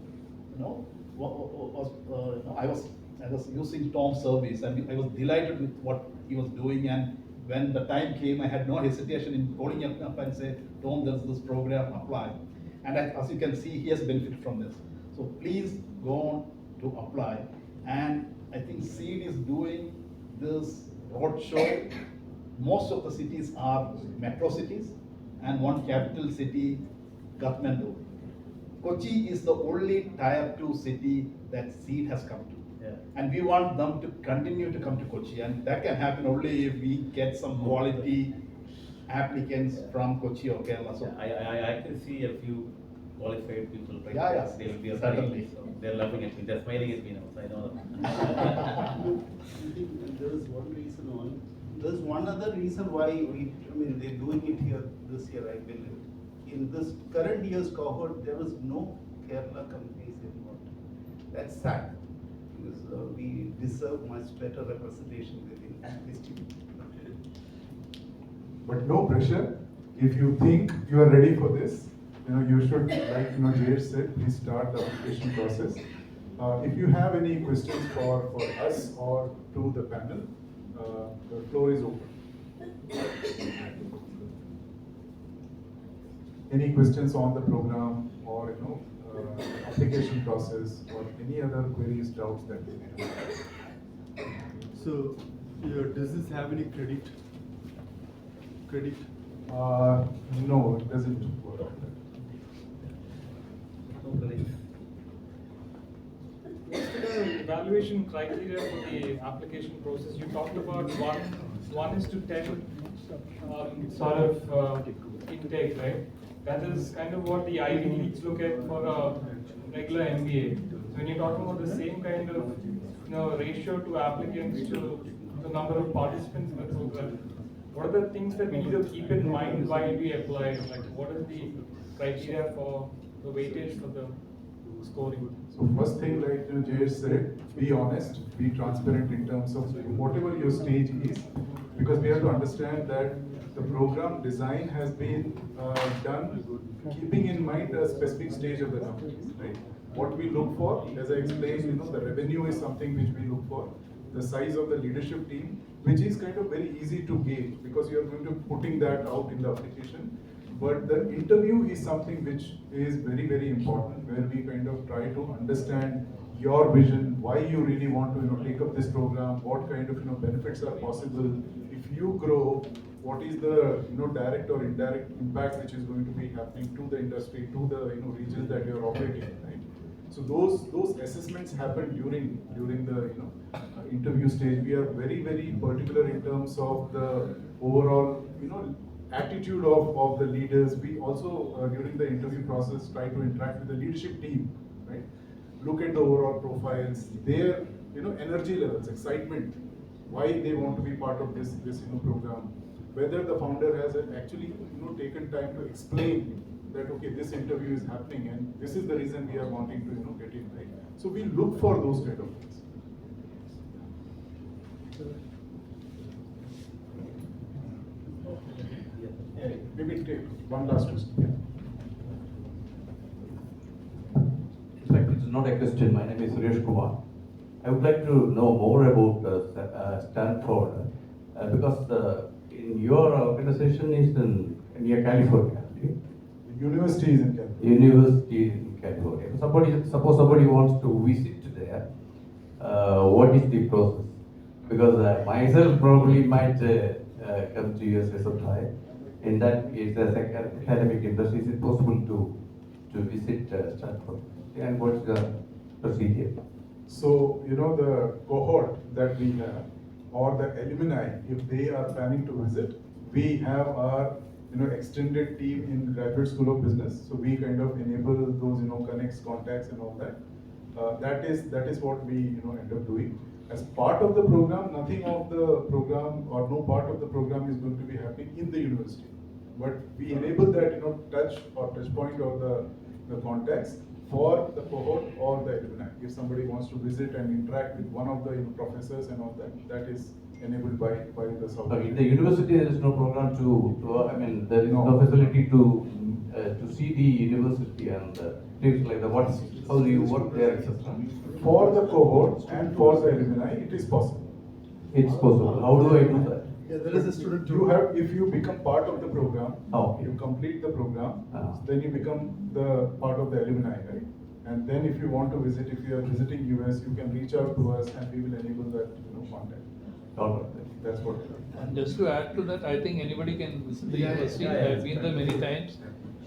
I was using Tom's service, and I was delighted with what he was doing. And when the time came, I had no hesitation in calling him up and say, Tom, there's this program, apply. And as you can see, he has benefited from this. So please go on to apply. And I think Seed is doing this roadshow. Most of the cities are metro cities, and one capital city, Kathmandu. Kochi is the only tier 2 city that Seed has come to. Yeah. And we want them to continue to come to Kochi, and that can happen only if we get some quality applicants from Kochi or Kerala. So I can see a few qualified people right Yeah, there. yeah, They will be certainly. applying, so they're laughing at me, they're smiling at me now, so I know them. There is one reason why. There's one other reason why they're doing it here this year, I believe. In this current year's cohort, there was no Kerala companies involved. That's sad, because we deserve much better representation within this team. But no pressure. If you think you are ready for this, you should, like Jayesh said, please start the application process. If you have any questions for us or to the panel, the floor is open. Any questions on the program or application process or any other queries, doubts that you may have? So, does this have any credit? No, it doesn't work like that. What's the evaluation criteria for the application process? You talked about 1 is to 10 sort of intake, right? That is kind of what the Ivy Leagues look at for a regular MBA. So when you're talking about the same kind of ratio to applicants to the number of participants in the program, what are the things that we need to keep in mind while we apply? Like, what is the criteria for the weightage for the scoring? So first thing, like Jayesh said, be honest, be transparent in terms of whatever your stage is, because we have to understand that the program design has been done keeping in mind a specific stage of the company, right? What we look for, as I explained, the revenue is something which we look for, the size of the leadership team, which is kind of very easy to gauge because you are going to putting that out in the application. But the interview is something which is very, very important, where we kind of try to understand your vision, why you really want to take up this program, what kind of benefits are possible. If you grow, what is the direct or indirect impact which is going to be happening to the industry, to the regions that you are operating in, right? So those assessments happen during the interview stage. We are very, very particular in terms of the overall attitude of the leaders. We also during the interview process try to interact with the leadership team, right? Look at the overall profiles, their energy levels, excitement, why they want to be part of this program. Whether the founder has actually taken time to explain that okay, this interview is happening and this is the reason we are wanting to get in, right? So we look for those kind of things. Yeah, maybe take one last question. In fact, it's not a question. My name is Suresh Kumar. I would like to know more about Stanford because in your organization is near California. The university is in California. University in California. Suppose somebody wants to visit there, what is the process? Because myself probably might come to USA sometime. In that case, as an academic interest, is it possible to visit Stanford? And what's the procedure? So, you know, the cohort that we have or the alumni, if they are planning to visit, we have our, you know, extended team in Graduate School of Business. So we kind of enable those, you know, connects, contacts and all that. That is what we, you know, end up doing. As part of the program, nothing of the program or no part of the program is going to be happening in the university. But we enable that, you know, touch point or the contacts for the cohort or the alumni. If somebody wants to visit and interact with one of the, you know, professors and all that, that is enabled by the South. So in the university, there is no program I mean, there is no facility to see the university and things like that. How do you work there, etc. For the cohort and for the alumni, it is possible. It's possible. How do I do that? Yeah, there is a student. You have, if you become part of the program, okay. You complete the program, then you become the part of the alumni, right? And then if you want to visit, if you are visiting US, you can reach out to us and we will enable that, you know, contact. All right. That's what. And just to add to that, I think anybody can visit the university. yeah, I've been there many times,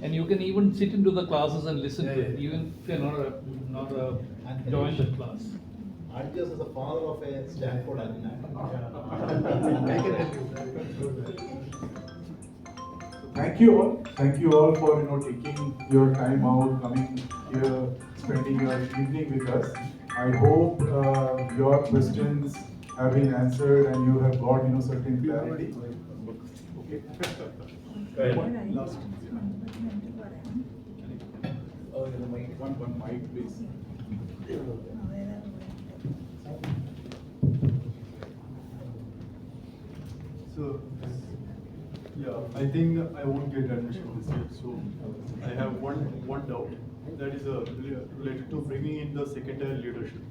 and you can even sit into the classes and listen to it, even if you're not a join the class. Adjust is the father of a Stanford alumni. Thank you all. Thank you all for, you know, taking your time out, coming here, spending your evening with us. I hope your questions have been answered and you have got, you know, certain clarity. Okay. Last. Oh, the mic. One mic, please. So, yeah, I think I won't get admission this year. So, I have one doubt that is related to bringing in the secondary leadership.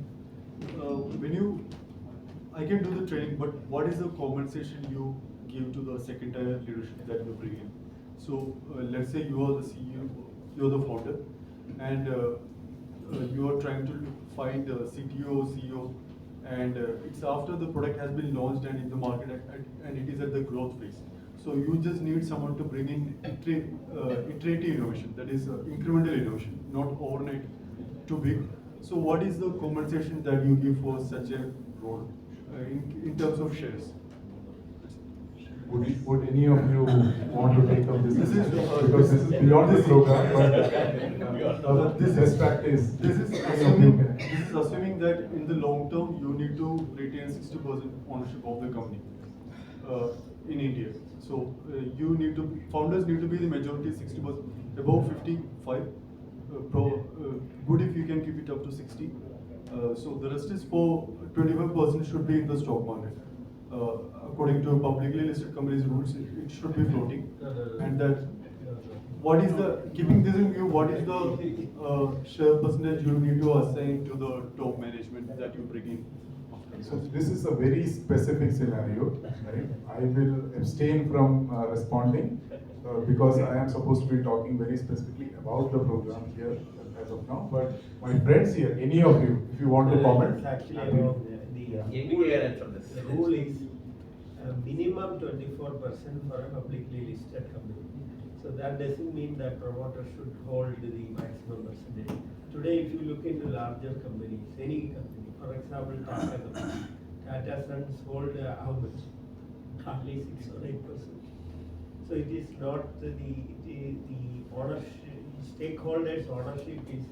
I can do the training, but what is the compensation you give to the secondary leadership that you bring in? So, let's say you are the CEO, you are the founder, and you are trying to find a CTO, CEO, and it's after the product has been launched and in the market and it is at the growth phase. So you just need someone to bring in iterative innovation, that is incremental innovation, not overnight too big. So what is the compensation that you give for such a role in terms of shares? Would any of you want to take up this? Because this is beyond the program, but this best practice. This is assuming that in the long term you need to retain 60% ownership of the company in India. So founders need to be the majority 60%, above 55. Good if you can keep it up to 60. So the rest is for 25% should be in the stock market. According to publicly listed companies rules, it should be floating. And that, what is the, keeping this in view, what is the share percentage you need to assign to the top management that you bring in? So this is a very specific scenario, right? I will abstain from responding because I am supposed to be talking very specifically about the program here as of now. But my friends here, any of you, if you want to comment. It's actually about the rule is minimum 24% for a publicly listed company. So that doesn't mean that promoter should hold the maximum percentage. Today, if you look into larger companies, any company, for example, Tata Sons hold how much? Hardly 6 or 8%. So it is not the ownership, stakeholders' ownership is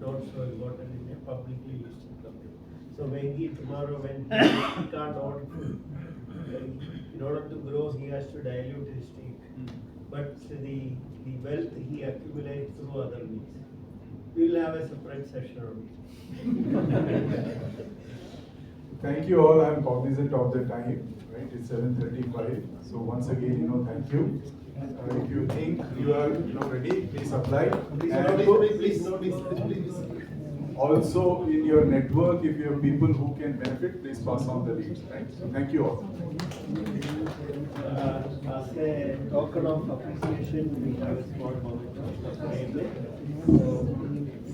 not so important in a publicly listed company. So when he tomorrow, when he can't own, in order to grow, he has to dilute his stake. But the wealth he accumulates through other means. We will have a separate session on it. Thank you all. I am cognizant of the time. Right, it's 7:35. So once again, thank you. If you think you are, ready, please apply. Please. Also, in your network, if you have people who can benefit, please pass on the leads. Right. So thank you all. As a token of appreciation, we have a small moment of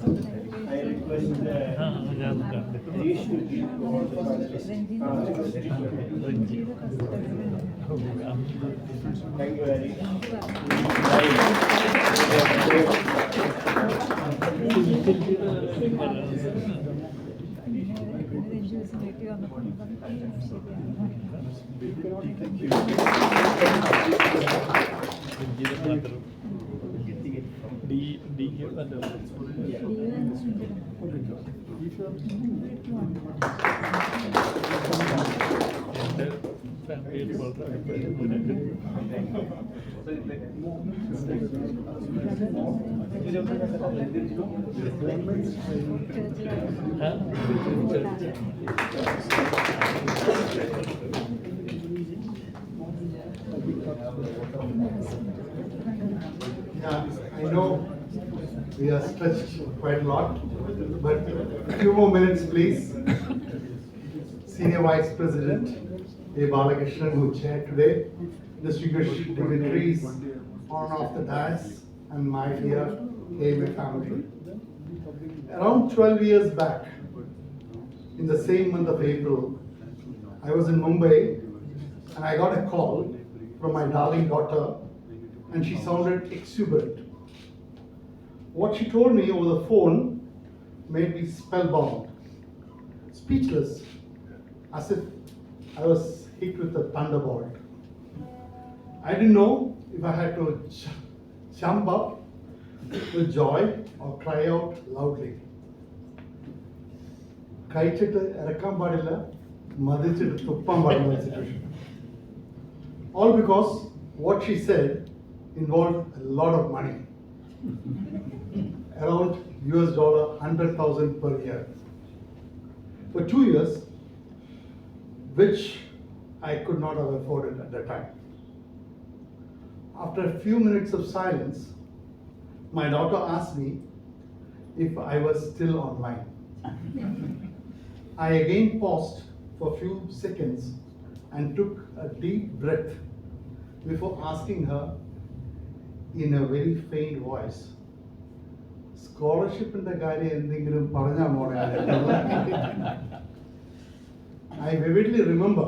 I request Harish to give all the panelists. Thank you, Yeah, I know we are stretched quite a lot, but a few more minutes, please. Senior Vice President A. Balakrishnan, who chaired today, distinguished dignitaries on off the dais, and my dear KMA family. Around 12 years back, in the same month of April, I was in Mumbai and I got a call from my darling daughter, and she sounded exuberant. What she told me over the phone made me spellbound, speechless, as if I was hit with a thunderbolt. I didn't know if I had to jump up with joy or cry out loudly. കഴിച്ചിട്ട് ഇറക്കാൻ പാടില്ല, മതിച്ചിട്ട് തുപ്പാൻ പാടില്ല situation. All because what she said involved a lot of money, around $100,000 per year for 2 years, which I could not have afforded at that time. After a few minutes of silence, my daughter asked me if I was still online. I again paused for a few seconds and took a deep breath before asking her in a very faint voice, scholarship in the Gari endingalum paranja mone. I vividly remember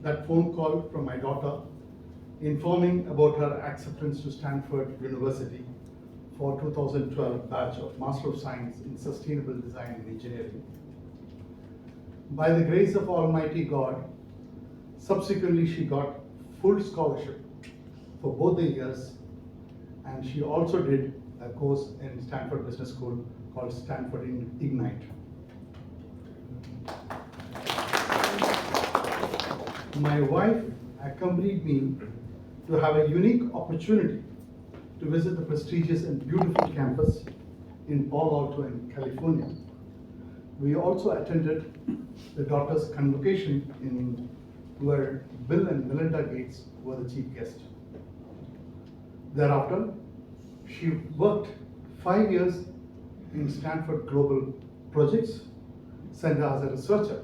that phone call from my daughter informing about her acceptance to Stanford University for 2012 batch of Master of Science in Sustainable Design and Engineering. By the grace of Almighty God, subsequently she got full scholarship for both the years, and she also did a course in Stanford Business School called Stanford Ignite. My wife accompanied me to have a unique opportunity to visit the prestigious and beautiful campus in Palo Alto in California. We also attended the daughter's convocation where Bill and Melinda Gates were the chief guests. Thereafter, she worked 5 years in Stanford Global Projects Center as a researcher,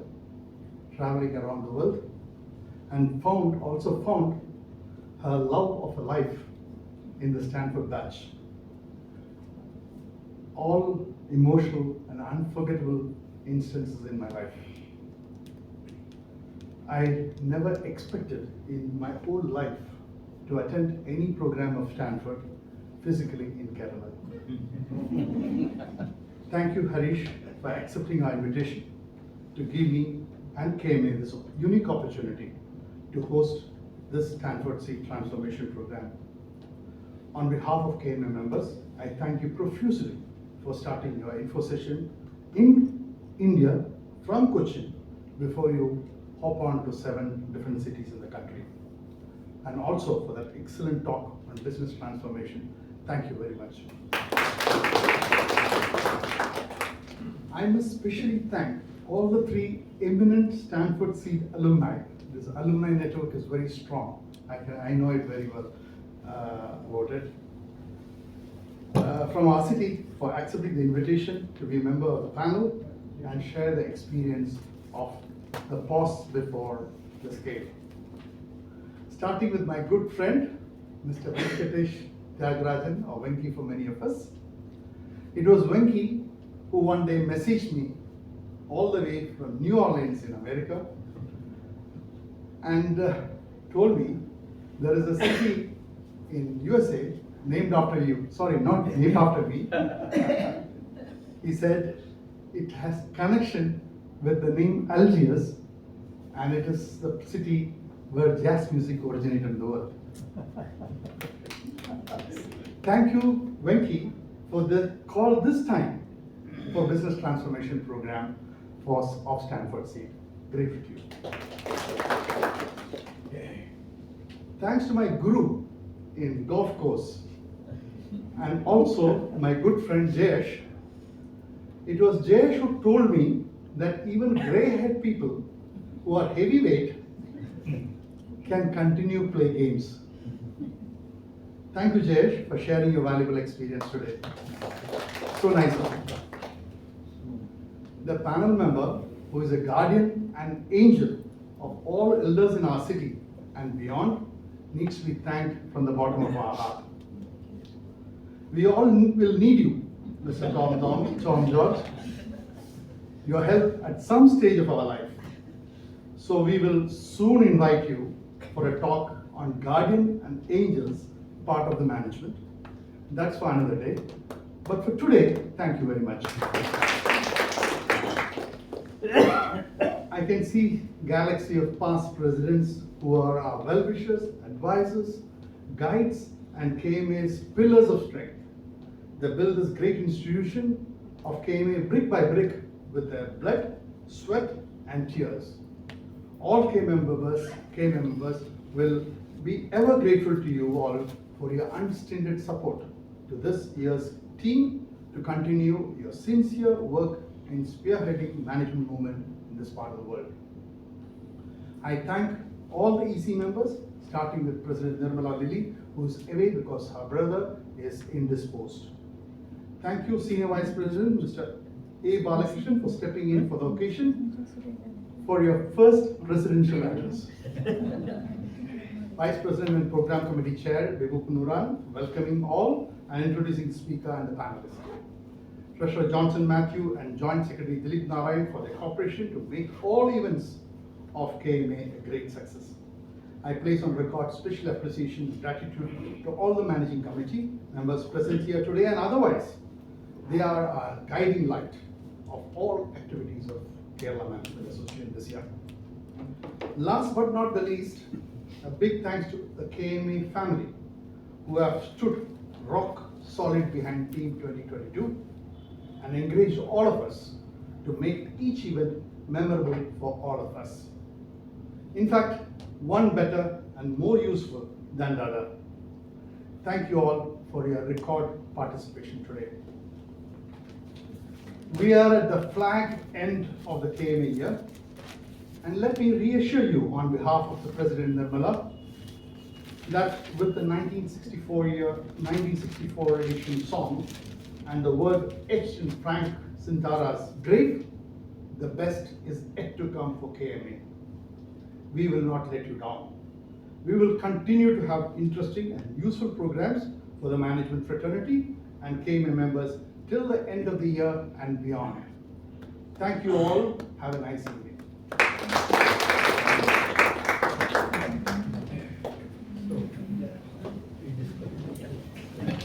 traveling around the world, and also found her love of a life in the Stanford batch. All emotional and unforgettable instances in my life. I never expected in my whole life to attend any program of Stanford physically in Kerala. Thank you, Harish, for accepting our invitation to give me and KMA this unique opportunity to host this Stanford Seed Transformation Program. On behalf of KMA members, I thank you profusely for starting your info session in India from Cochin before you hop on to 7 different cities in the country. And also for that excellent talk on business transformation. Thank you very much. I must specially thank all the 3 eminent Stanford Seed alumni. This alumni network is very strong. I know it very well about it. From our city for accepting the invitation to be a member of the panel and share the experience of the pause before the scale. Starting with my good friend, Mr. Venkatesh Tyagarajan, or Venki for many of us. It was Venki who one day messaged me all the way from New Orleans in America and told me there is a city in USA named after you. Sorry, not named after me. He said it has connection with the name Algiers, and it is the city where jazz music originated in the world. Thank you, Venki, for the call this time for Business Transformation Program of Stanford Seed. Grateful to you. Thanks to my guru in golf course and also my good friend Jayesh. It was Jayesh who told me that even grey-haired people who are heavyweight can continue play games. Thank you, Jayesh, for sharing your valuable experience today. So nice of you. The panel member, who is a guardian and angel of all elders in our city and beyond, needs to be thanked from the bottom of our heart. We all will need you, Mr. Tom George, your help at some stage of our life. So we will soon invite you for a talk on guardian and angels, part of the management. That's for another day. But for today, thank you very much. I can see galaxy of past presidents who are our well-wishers, advisors, guides, and KMA's pillars of strength. They build this great institution of KMA brick by brick with their blood, sweat, and tears. All KMA members will be ever grateful to you all for your unstinted support to this year's team to continue your sincere work in spearheading management movement in this part of the world. I thank all the EC members, starting with President Nirmala Lilly, who is away because her brother is indisposed. Thank you, Senior Vice President Mr. A. Balakrishnan, for stepping in for the occasion for your first presidential address. Vice President and Program Committee Chair Bebuk Nuran, welcoming all and introducing the speaker and the panelists. Treasurer Johnson Matthew and Joint Secretary Dilip Narayan for their cooperation to make all events of KMA a great success. I place on record special appreciation and gratitude to all the managing committee members present here today and otherwise. They are our guiding light of all activities of Kerala Management Association this year. Last but not the least, a big thanks to the KMA family who have stood rock solid behind Team 2022 and encouraged all of us to make each event memorable for all of us. In fact, one better and more useful than the other. Thank you all for your record participation today. We are at the flag end of the KMA year, and let me reassure you on behalf of the President Nirmala that with the 1964 edition song and the word etched in Frank Sintara's grave, the best is yet to come for KMA. We will not let you down. We will continue to have interesting and useful programs for the management fraternity and KMA members till the end of the year and beyond. Thank you all. Have a nice evening.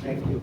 Thank you.